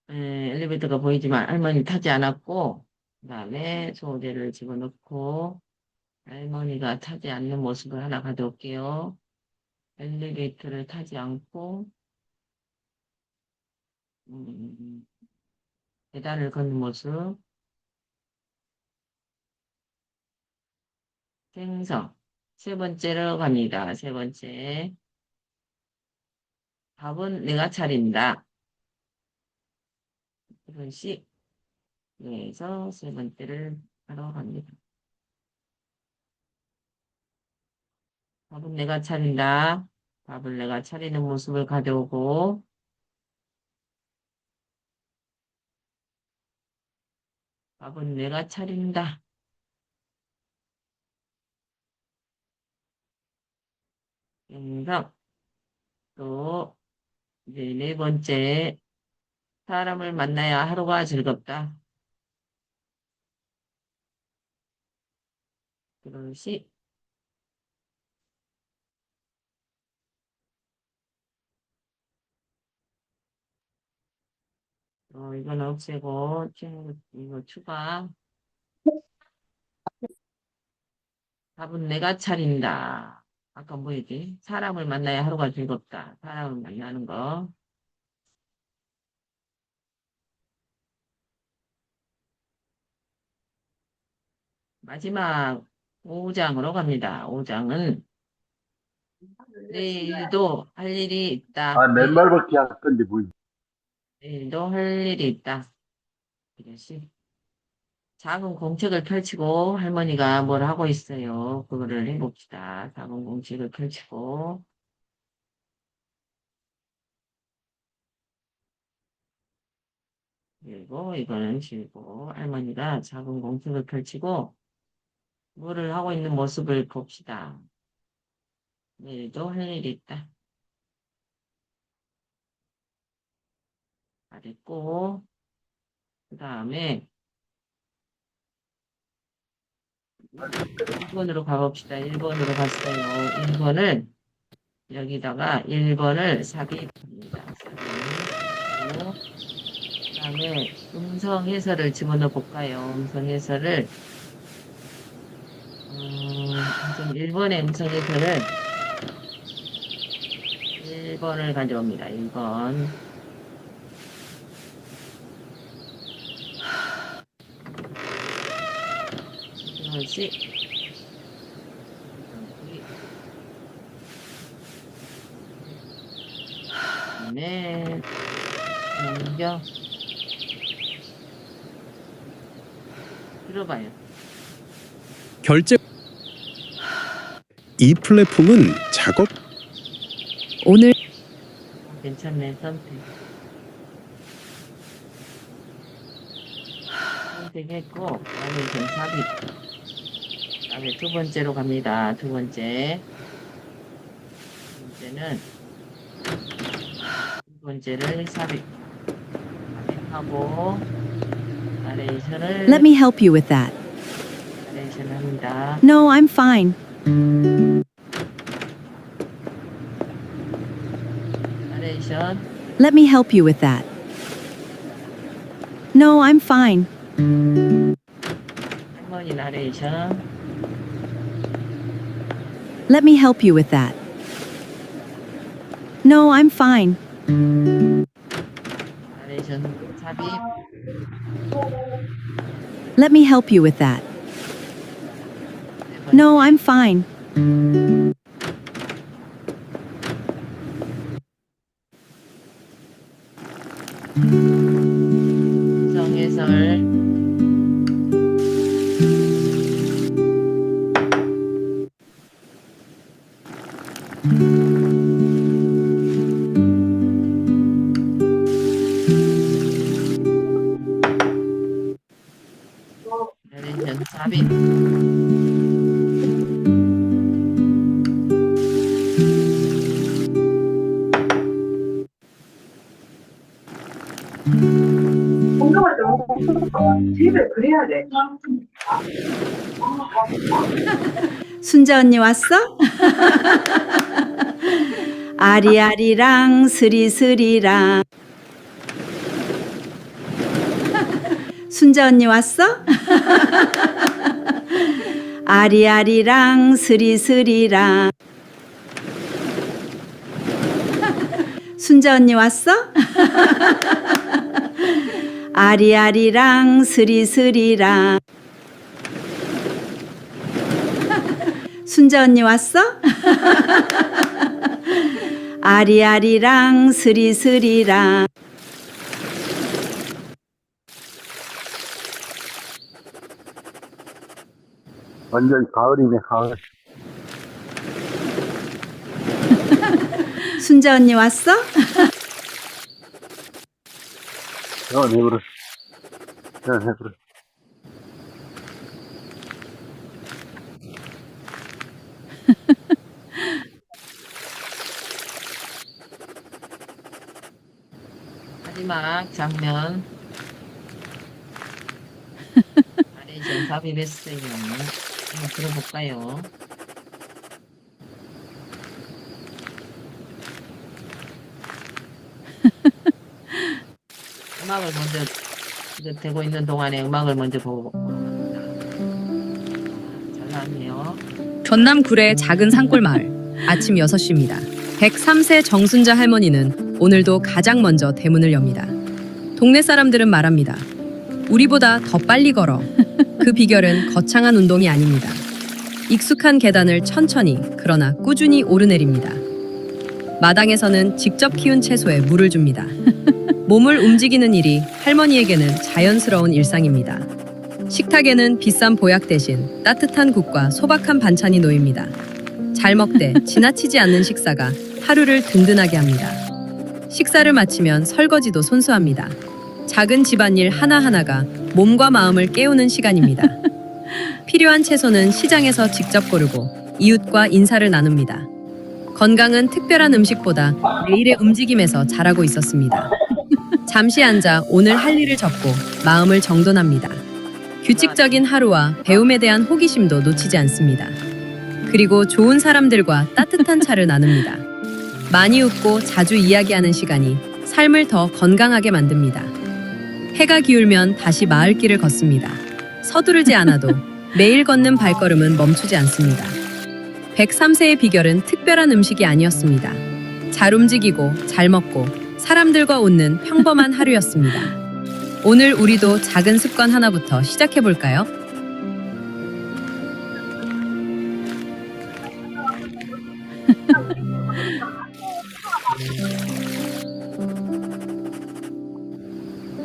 엘리베이터가 보이지만 할머니 타지 않았고, 그 다음에 소재를 집어넣고, 할머니가 타지 않는 모습을 하나 가져올게요. 엘리베이터를 타지 않고, 음, 계단을 걷는 모습, 생성. 세 번째로 갑니다. 세 번째. 밥은 내가 차린다. 이런 식에서 세 번째를 하러 갑니다. 밥은 내가 차린다. 밥을 내가 차리는 모습을 가져오고, 밥은 내가 차린다. 생성. 또, 이제 네 번째. 사람을 만나야 하루가 즐겁다. 그런 식. 이건 없애고, 이거 추가. 밥은 내가 차린다. 아까 뭐였지? 사람을 만나야 하루가 즐겁다. 사람을 만나는 거. 마지막 5장으로 갑니다. 5장은 내일도 할 일이 있다. 아, 맨말밖에 안 건데, 뭐. 내일도 할 일이 있다. 이것이 작은 공책을 펼치고 할머니가 뭘 하고 있어요. 그거를 해봅시다. 작은 공책을 펼치고 그리고 이거는 지우고 할머니가 작은 공책을 펼치고 뭐를 하고 있는 모습을 봅시다. 내일도 할 일이 있다. 잘했고 그 다음에 1번으로 가봅시다. 1번으로 갔어요. 1번을 여기다가 1번을 삽입합니다. 삽입. 그다음에 음성 해설을 집어넣어 볼까요? 음성 해설을 1번의 음성 해설을 1번을 가져옵니다. 1번. 2시. 네. 넘겨. 들어봐요. 결제. 이 플랫폼은 작업 오늘 괜찮네, 선택. 선택했고, 다음에 좀 삽입. 다음에 두 번째로 갑니다. 두 번째. 두 번째를 삽입하고, 나레이션을, Let me help you with that. 나레이션 합니다. No, I'm fine. 나레이션, Let me help you with that. No, I'm fine. 할머니 나레이션, Let me help you with that. No, I'm fine. 나레이션 삽입, Let me help you with that. No, I'm fine. 성해설, 나레이션 삽입, 운동할 때 집에 그래야 돼. 순자 언니 왔어? 아리아리랑 스리스리랑. 순자 언니 왔어? 아리아리랑 스리스리랑. 순자 언니 왔어? 아리아리랑 스리스리랑. 순자 언니 왔어? 아리아리랑 스리스리랑. 완전 가을이네, 가을. 순자 언니 왔어? 내버려. 내버려. 마지막 장면. 나레이션 삽입했어요. 한번 들어볼까요? 음악을 먼저 이거 되고 있는 동안에 음악을 먼저 보고 잘 나왔네요. 전남 구례의 작은 산골 마을. 아침 6시입니다. 103세 정순자 할머니는 오늘도 가장 먼저 대문을 엽니다. 동네 사람들은 말합니다. 우리보다 더 빨리 걸어. 그 비결은 거창한 운동이 아닙니다. 익숙한 계단을 천천히 그러나 꾸준히 오르내립니다. 마당에서는 직접 키운 채소에 물을 줍니다. 몸을 움직이는 일이 할머니에게는 자연스러운 일상입니다. 식탁에는 비싼 보약 대신 따뜻한 국과 소박한 반찬이 놓입니다. 잘 먹되 지나치지 않는 식사가 하루를 든든하게 합니다. 식사를 마치면 설거지도 손수합니다. 작은 집안일 하나하나가 몸과 마음을 깨우는 시간입니다. 필요한 채소는 시장에서 직접 고르고 이웃과 인사를 나눕니다. 건강은 특별한 음식보다 매일의 움직임에서 자라고 있었습니다. 잠시 앉아 오늘 할 일을 적고 마음을 정돈합니다. 규칙적인 하루와 배움에 대한 호기심도 놓치지 않습니다. 그리고 좋은 사람들과 따뜻한 차를 나눕니다. 많이 웃고 자주 이야기하는 시간이 삶을 더 건강하게 만듭니다. 해가 기울면 다시 마을길을 걷습니다. 서두르지 않아도 매일 걷는 발걸음은 멈추지 않습니다. 103세의 비결은 특별한 음식이 아니었습니다. 잘 움직이고 잘 먹고 사람들과 웃는 평범한 하루였습니다. 오늘 우리도 작은 습관 하나부터 시작해볼까요?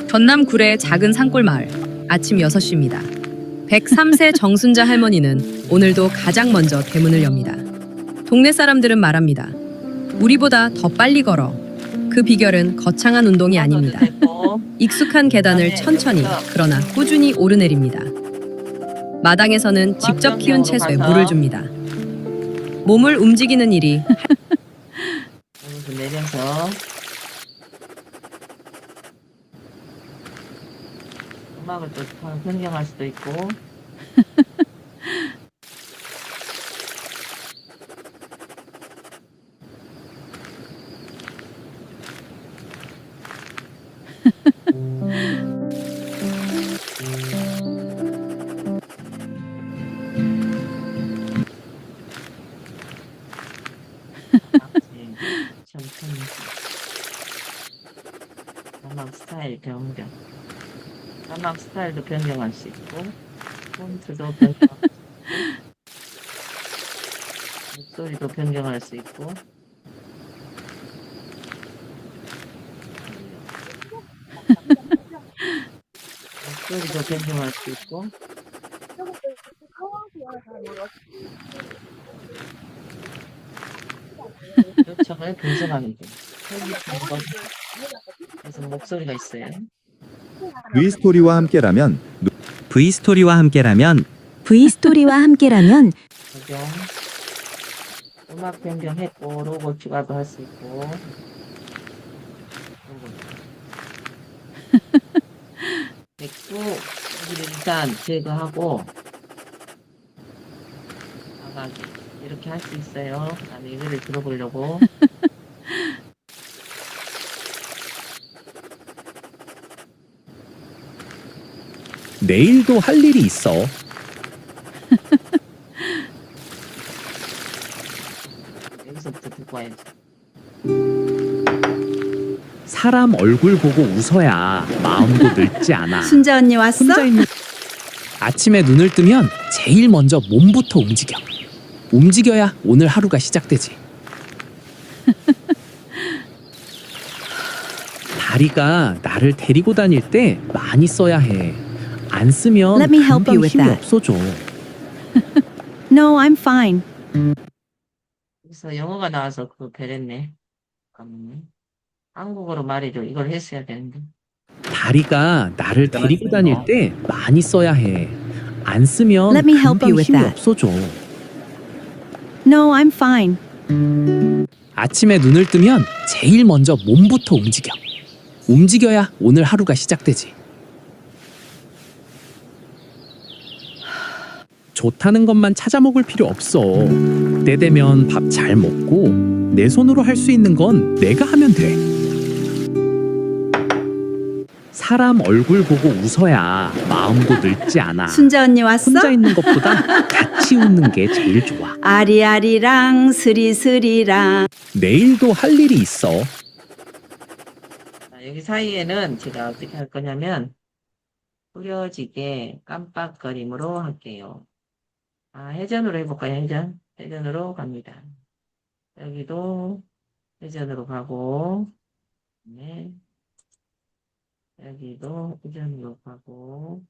전남 구례의 작은 산골 마을. 아침 6시입니다. 103세 정순자 할머니는 오늘도 가장 먼저 대문을 엽니다. 동네 사람들은 말합니다. 우리보다 더 빨리 걸어. 그 비결은 거창한 운동이 아닙니다. 익숙한 계단을 천천히 그러나 꾸준히 오르내립니다. 마당에서는 직접 키운 채소에 물을 줍니다. 몸을 움직이는 일이 여기서 내려서 음악을 또 변경할 수도 있고. 천천히 음악 스타일 변경. 음악 스타일도 변경할 수 있고, 폰트도 변경할 수 있고, 목소리도 변경할 수 있고. 목소리도 변경할 수 있고. 요청을 분석하면 돼. 그래서 목소리가 있어요. V스토리와 함께라면 V스토리와 함께라면 V스토리와 함께라면 변경. 음악 변경했고, 로고 추가도 할 수 있고. 됐고, 여기를 일단 제거하고, 나가기. 이렇게 할 수 있어요. 그다음에 이거를 들어보려고. 내일도 할 일이 있어. 여기서부터 듣고 와야지. 사람 얼굴 보고 웃어야 마음도 늙지 않아. 순자 언니 왔어? 혼자 있는 아침에 눈을 뜨면 제일 먼저 몸부터 움직여. 움직여야 오늘 하루가 시작되지. 다리가 나를 데리고 다닐 때 많이 써야 해. 안 쓰면 Let me help 금방 you with 힘이 that. 없어져. No, I'm fine. 그래서 영어가 나와서 그거 베랬네. 잠깐만요. 한국어로 말해줘. 이걸 했어야 되는데. 다리가 나를 데리고 다닐 때 많이 써야 해. 안 쓰면 Let me help 금방 you with 힘이 that. 없어져. No, I'm fine. 아침에 눈을 뜨면 제일 먼저 몸부터 움직여. 움직여야 오늘 하루가 시작되지. 좋다는 것만 찾아 먹을 필요 없어. 때 되면 밥 잘 먹고 내 손으로 할 수 있는 건 내가 하면 돼. 사람 얼굴 보고 웃어야 마음도 늙지 않아. 순자 언니 왔어? 혼자 있는 것보다 같이 웃는 게 제일 좋아. 아리아리랑 스리스리랑 내일도 할 일이 있어. 자, 여기 사이에는 제가 어떻게 할 거냐면, 꾸려지게 깜빡거림으로 할게요. 회전으로 해볼까요? 회전. 회전으로 갑니다. 여기도 회전으로 가고, 네. 여기도 회전으로 가고,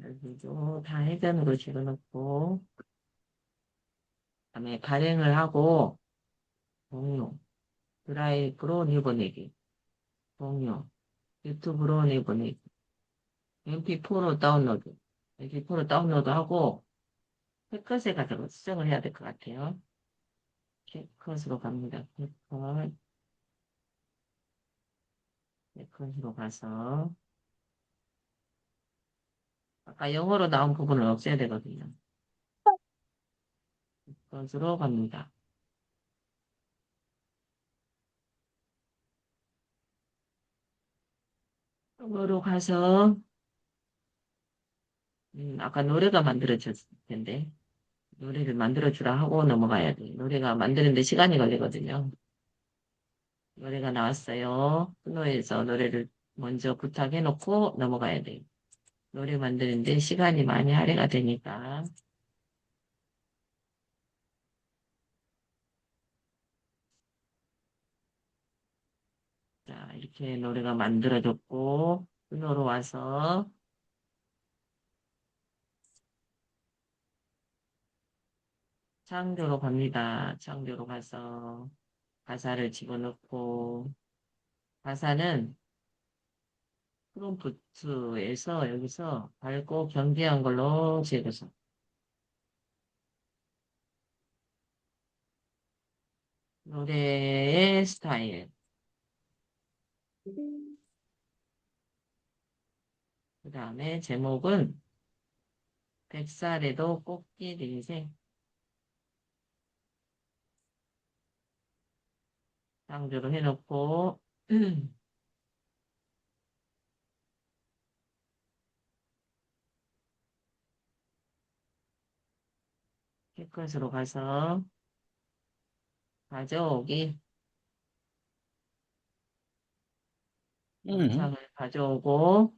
여기도 다 회전으로 집어넣고, 그다음에 발행을 하고, 공유, 드라이브로 내보내기, 공유, 유튜브로 내보내기, MP4로 다운로드, MP4로 다운로드하고, 캡컷에 가서 수정을 해야 될 것 같아요. 캡컷으로 갑니다. 캡컷으로 가서, 아까 영어로 나온 부분을 없애야 되거든요. 캡컷으로 갑니다. 영어로 가서, 아까 노래가 만들어졌을 텐데, 노래를 만들어주라 하고 넘어가야 돼. 노래가 만드는데 시간이 걸리거든요. 노래가 나왔어요. 스노에서 노래를 먼저 부탁해놓고 넘어가야 돼요. 노래 만드는데 시간이 많이 할애가 되니까. 자, 이렇게 노래가 만들어졌고, 창조로 와서 창조로 갑니다. 창조로 가서 가사를 집어넣고 가사는 프롬프트에서 여기서 밝고 경계한 걸로 제거해서 노래의 스타일 그 다음에 제목은 100살에도 꽃길 인생 창조로 해놓고 캐컷으로 가서 가져오기 영상을 가져오고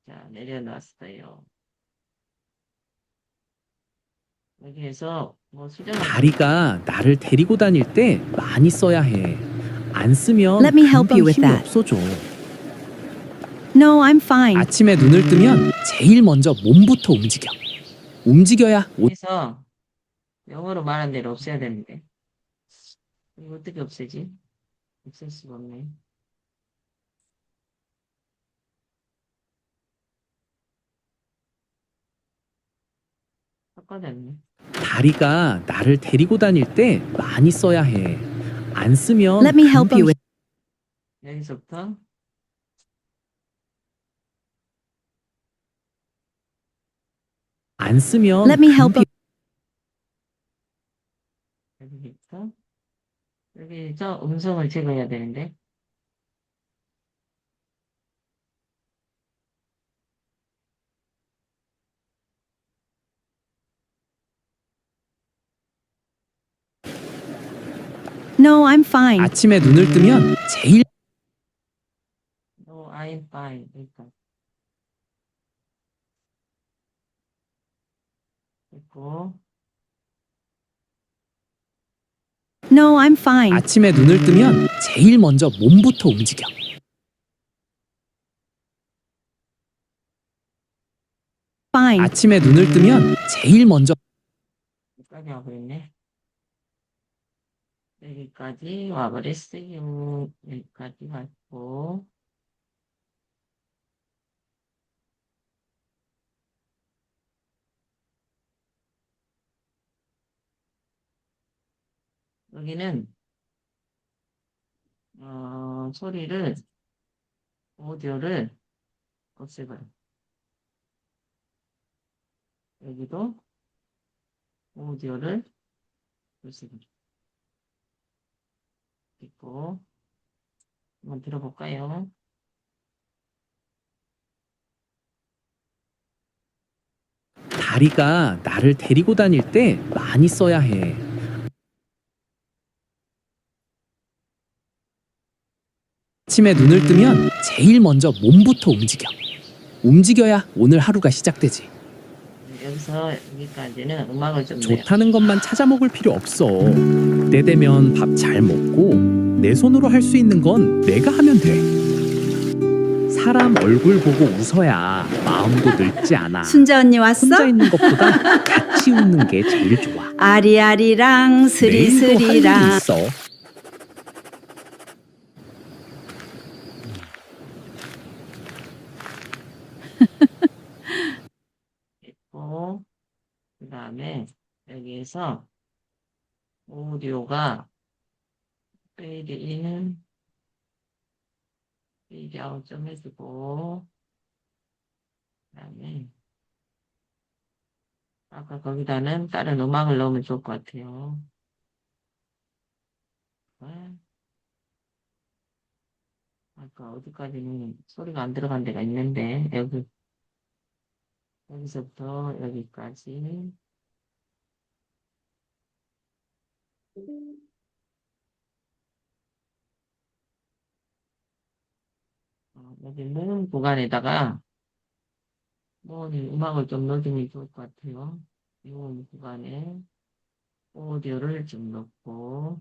자 내려놨어요. 여기에서 뭐 수정을 다리가 나를 데리고 다닐 때 많이 써야 해. 안 쓰면 Let me help you 금방 with 힘이 that. 없어져. No, I'm fine. 아침에 눈을 뜨면 제일 먼저 몸부터 움직여. 움직여야 옷 해서 영어로 말한 대로 없애야 되는데 이거 어떻게 없애지? 없앨 수가 없네. 섞어졌네. 다리가 나를 데리고 다닐 때 많이 써야 해. 안 쓰면 Let me help 금방 you with 여기서부터 안 쓰면 Let me help 금방 you. 여기부터 여기서 음성을 제거해야 되는데 No, I'm fine. 아침에 눈을 뜨면 제일 No, I'm fine. 그러니까 됐고 No, I'm fine. 아침에 눈을 뜨면 제일 먼저 몸부터 움직여. Fine. 아침에 눈을 뜨면 제일 먼저 여기까지 와버렸네. 여기까지 와버렸어요. 여기까지 왔고 여기는 소리를 오디오를 없애봐요. 여기도 오디오를 없애봐요. 있고 한번 들어볼까요? 다리가 나를 데리고 다닐 때 많이 써야 해. 아침에 눈을 뜨면 제일 먼저 몸부터 움직여. 움직여야 오늘 하루가 시작되지. 여기서 여기까지는 음악을 좀 내요. 좋다는 것만 찾아 먹을 필요 없어. 때 되면 밥 잘 먹고 내 손으로 할 수 있는 건 내가 하면 돼. 사람 얼굴 보고 웃어야 마음도 늙지 않아. 순자 언니 왔어? 혼자 있는 것보다 같이 웃는 게 제일 좋아. 아리아리랑 내일도 할 일이 스리스리랑 있어. 있고 그 다음에 여기에서 오디오가 페이드 인, 페이드 아웃 좀 해주고 그 다음에 아까 거기다는 다른 음악을 넣으면 좋을 것 같아요. 아까 어디까지는 소리가 안 들어간 데가 있는데 여기서부터 여기까지 여기 모음 구간에다가 모음 음악을 좀 넣어주면 좋을 것 같아요. 모음 구간에 오디오를 좀 넣고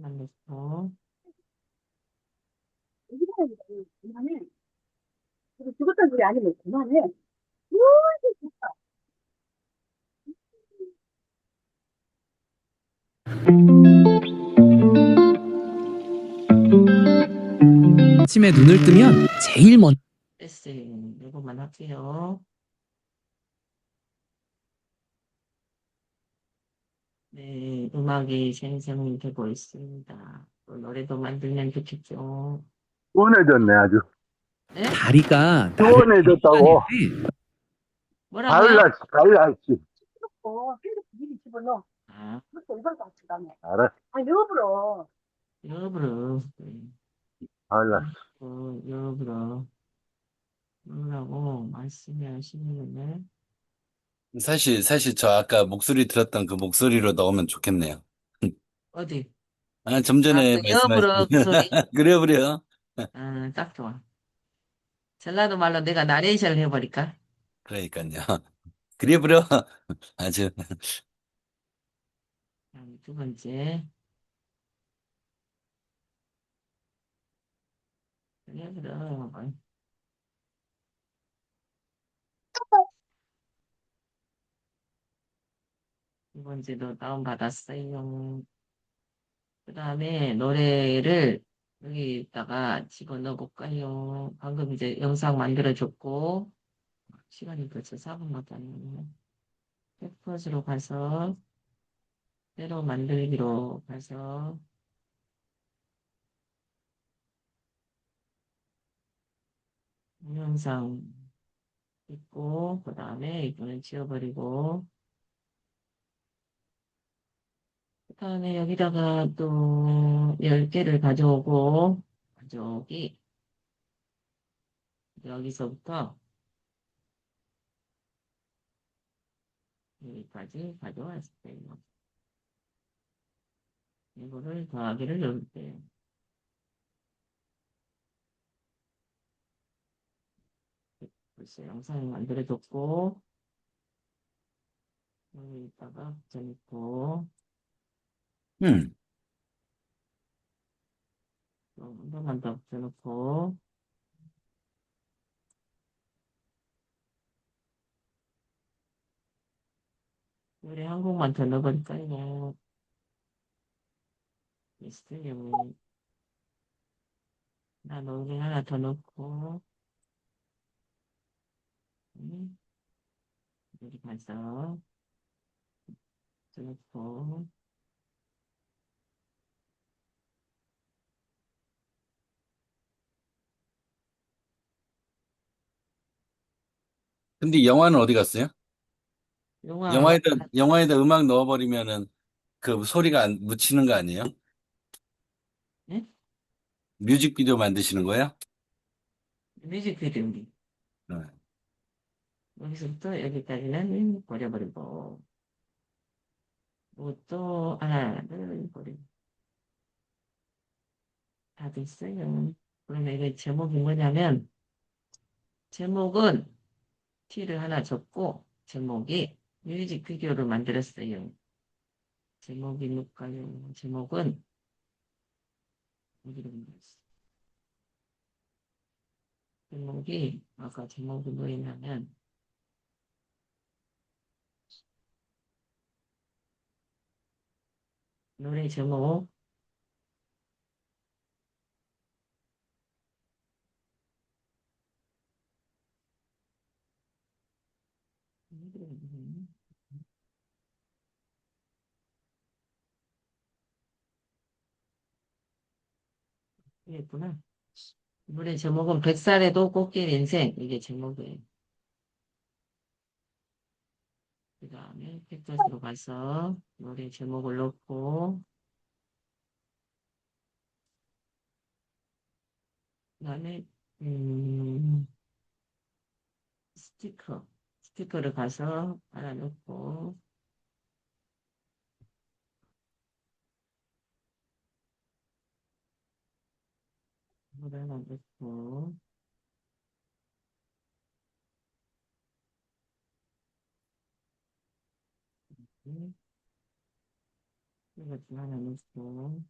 조금만 넣고. 그만해. 죽었던 소리 아니면 그만해. 아침에 눈을 뜨면 제일 먼저 됐어요. 이거만 할게요. 네, 음악이 생성이 되고 있습니다. 또 노래도 만들면 좋겠죠. 시원해졌네, 아주. 네? 다리가 나를 시원해졌다고. 다니는데 뭐라고요? 가을날씨. 핸드폰 미리 집어넣어. 아, 그것도 이걸 같이 가네. 알아, 아, 여보로. 여보로. 가을날. 여보로. 뭐라고 말씀이 하시는데. 사실 저 아까 목소리 들었던 그 목소리로 넣으면 좋겠네요. 어디? 아, 좀 아, 전에 그 말씀하신. 여보로 그 소리? 그래요, 그래요. 아, 딱 좋아. 전라도 말로 내가 나레이션을 해버릴까? 그러니까요. 그래, 그래요. 아주. 두 번째. 그래, 그럼. 두 번째도 다운받았어요. 그 다음에 노래를 여기다가 집어넣어 볼까요? 방금 이제 영상 만들어줬고, 시간이 벌써 4분 남았네요. 캡컷으로 가서, 새로 만들기로 가서, 동영상 있고, 그 다음에 이거는 지워버리고, 그 다음에 여기다가 또 10개를 가져오고, 가져오기, 여기서부터 여기까지 가져왔어요. 이거를 더하기를 넣을게요. 벌써 영상을 만들어줬고, 여기다가 붙여놓고, 음. 또 한 번만 더 붙여놓고, 노래 한 곡만 더 넣어버릴까요? 미스터리오. 나 노래 하나 더 넣고, 여기 가서, 붙여놓고, 근데 영화는 어디 갔어요? 영화, 영화에다 음악 넣어버리면은 그 소리가 묻히는 거 아니에요? 네? 뮤직비디오 만드시는 거예요? 뮤직비디오. 네. 여기서부터 여기까지는 버려버리고, 또 하나를 버리고, 다 됐어요. 그러면 이게 제목이 뭐냐면, 제목은 티를 하나 줬고, 제목이 뮤직비디오를 만들었어요. 제목이 뭘까요? 제목은, 어디로 만들었어? 제목이, 아까 제목이 뭐였냐면, 노래 제목, 이랬구나. 노래 제목은 백살에도 꽃길 인생, 이게 제목이에요. 그 다음에 텍스트로 가서 노래 제목을 넣고, 그 다음에, 스티커를 가서 하나 넣고, 이걸 하나 넣고, 이것도 하나 넣고,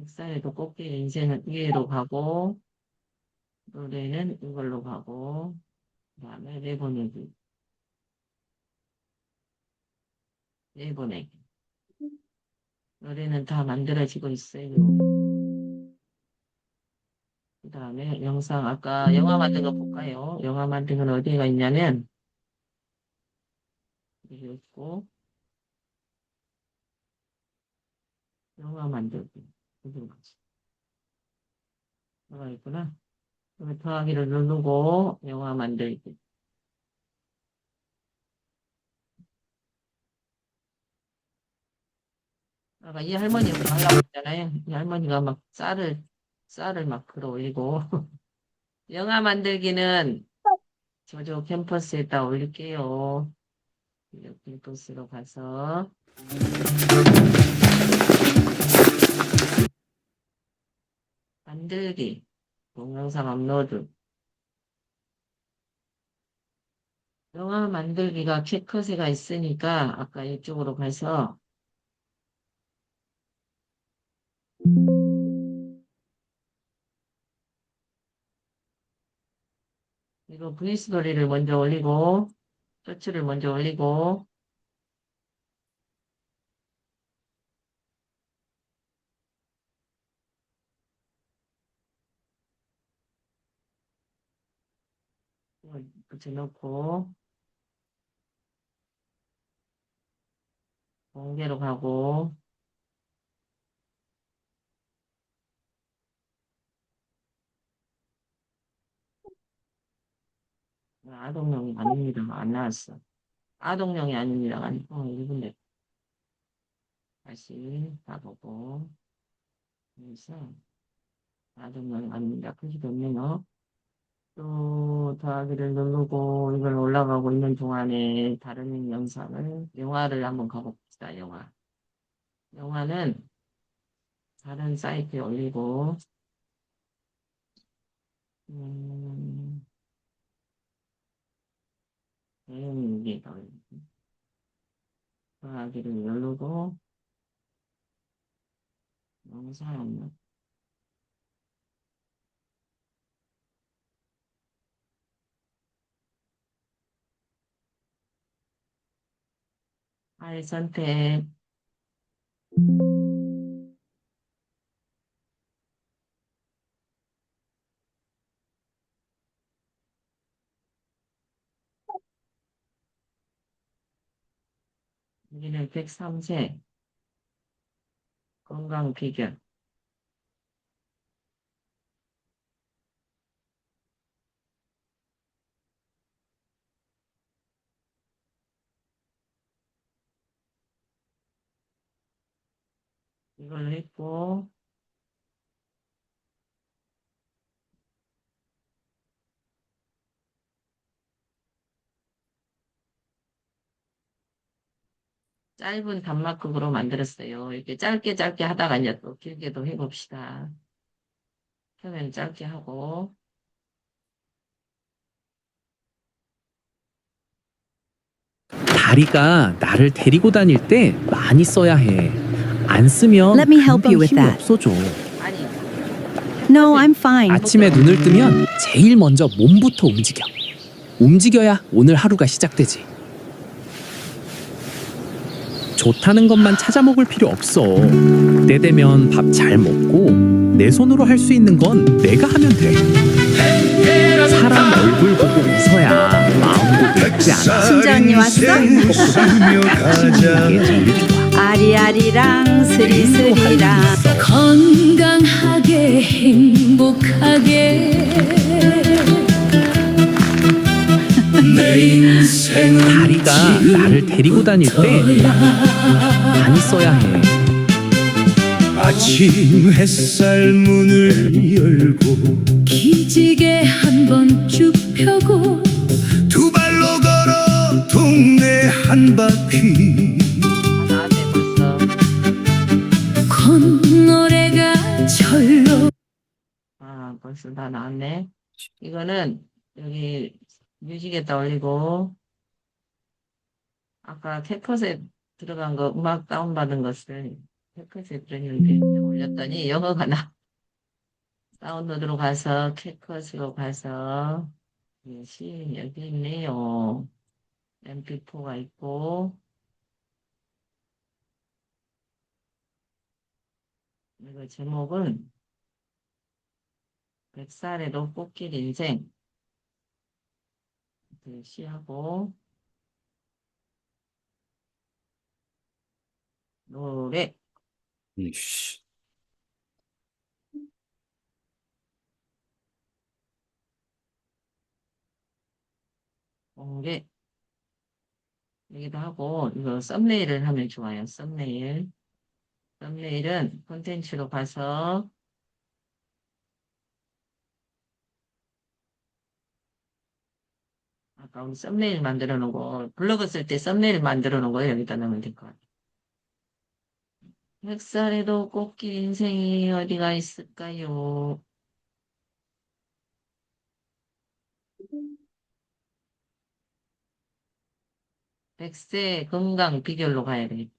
백사에도 꽃길 인생은 위에로 가고, 노래는 이걸로 가고, 그 다음에 내보내기. 내보내기. 노래는 다 만들어지고 있어요. 그 다음에 영상, 아까 영화 만든 거 볼까요? 영화 만든 건 어디가 있냐면, 여기 있고, 영화 만들기. 여기 있지. 영화 있구나. 여기 더하기를 누르고, 영화 만들기. 아까 이 할머니가 하려고 했잖아요. 이 할머니가 막 쌀을 막 걸어 올리고. 영화 만들기는 저쪽 캠퍼스에다 올릴게요. 캠퍼스로 가서. 만들기. 동영상 업로드. 영화 만들기가 캡컷에가 있으니까 아까 이쪽으로 가서 이거 브이스토리를 먼저 올리고 쇼츠를 먼저 올리고 이거 붙여놓고 공개로 가고 아동용이 아닙니다. 안 나왔어. 아동용이 아닙니다. 이분들 다시 가보고 그래서 아동용이 아닙니다. 표시도 없네요. 또 더하기를 누르고 이걸 올라가고 있는 동안에 다른 영상을 영화를 한번 가봅시다. 영화는 다른 사이트에 올리고 여기 더하기를 누르고 영상 파일 선택 여기는 103세 건강 비결 이걸로 했고 짧은 단막극으로 만들었어요. 이렇게 짧게 하다가 이제 또 길게도 해봅시다. 처음에는 짧게 하고 다리가 나를 데리고 다닐 때 많이 써야 해. 안 쓰면 Let me help 금방 you with 힘이 that. 없어져. 아니 No, I'm fine. 아침에 눈을 뜨면 제일 먼저 몸부터 움직여. 움직여야 오늘 하루가 시작되지. 좋다는 것만 찾아 먹을 필요 없어. 때 되면 밥 잘 먹고 내 손으로 할 수 있는 건 내가 하면 돼. 사람 얼굴 보고 웃어야 마음도 늙지 않아. 진짜 언니 왔어? 이게 제일 좋아. 아리아리랑 스리스리랑 건강하게 행복하게 내 인생은 다리가 나를 데리고 다닐 때 많이 써야 해. 아침 햇살 문을 열고 기지개 한번 쭉 펴고 두 발로 걸어 동네 한 바퀴 나한테 벌써 콧노래가 절로 벌써 다 나왔네. 이거는 여기 뮤직에다 올리고 아까 캡컷에 들어간 거 음악 다운받은 것을 캡컷에 들어있는데 올려 돌렸더니 영어가 나. 다운로드로 가서 캡컷으로 가서 여기 있네요. MP4가 있고 이거 제목은 백살에도 꽃길 인생 시하고 노래 씨. 공개 여기도 하고 이거 썸네일을 하면 좋아요. 썸네일은 콘텐츠로 가서 아까 우리 썸네일 만들어 놓은 거 블로그 쓸 때 썸네일 만들어 놓은 거 여기다 넣으면 될 것 같아요. 햇살에도 꽃길 인생이 어디가 있을까요? 백세 건강 비결로 가야 돼.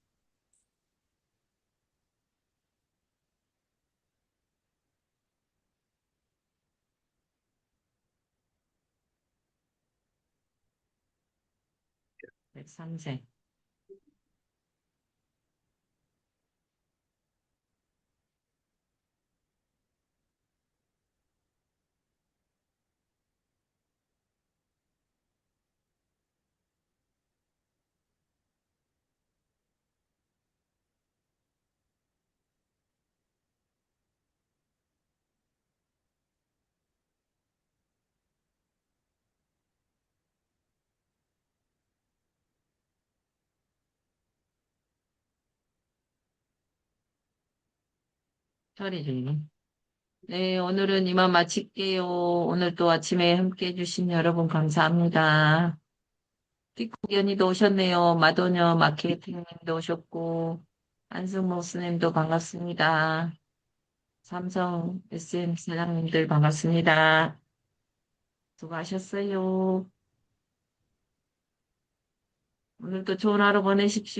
백삼세 처리 중이네. 네, 오늘은 이만 마칠게요. 오늘 또 아침에 함께 해주신 여러분 감사합니다. 픽국연이도 오셨네요. 마도녀 마케팅님도 오셨고, 안승모 스님도 반갑습니다. 삼성 SM 사장님들 반갑습니다. 수고하셨어요. 오늘도 좋은 하루 보내십시오.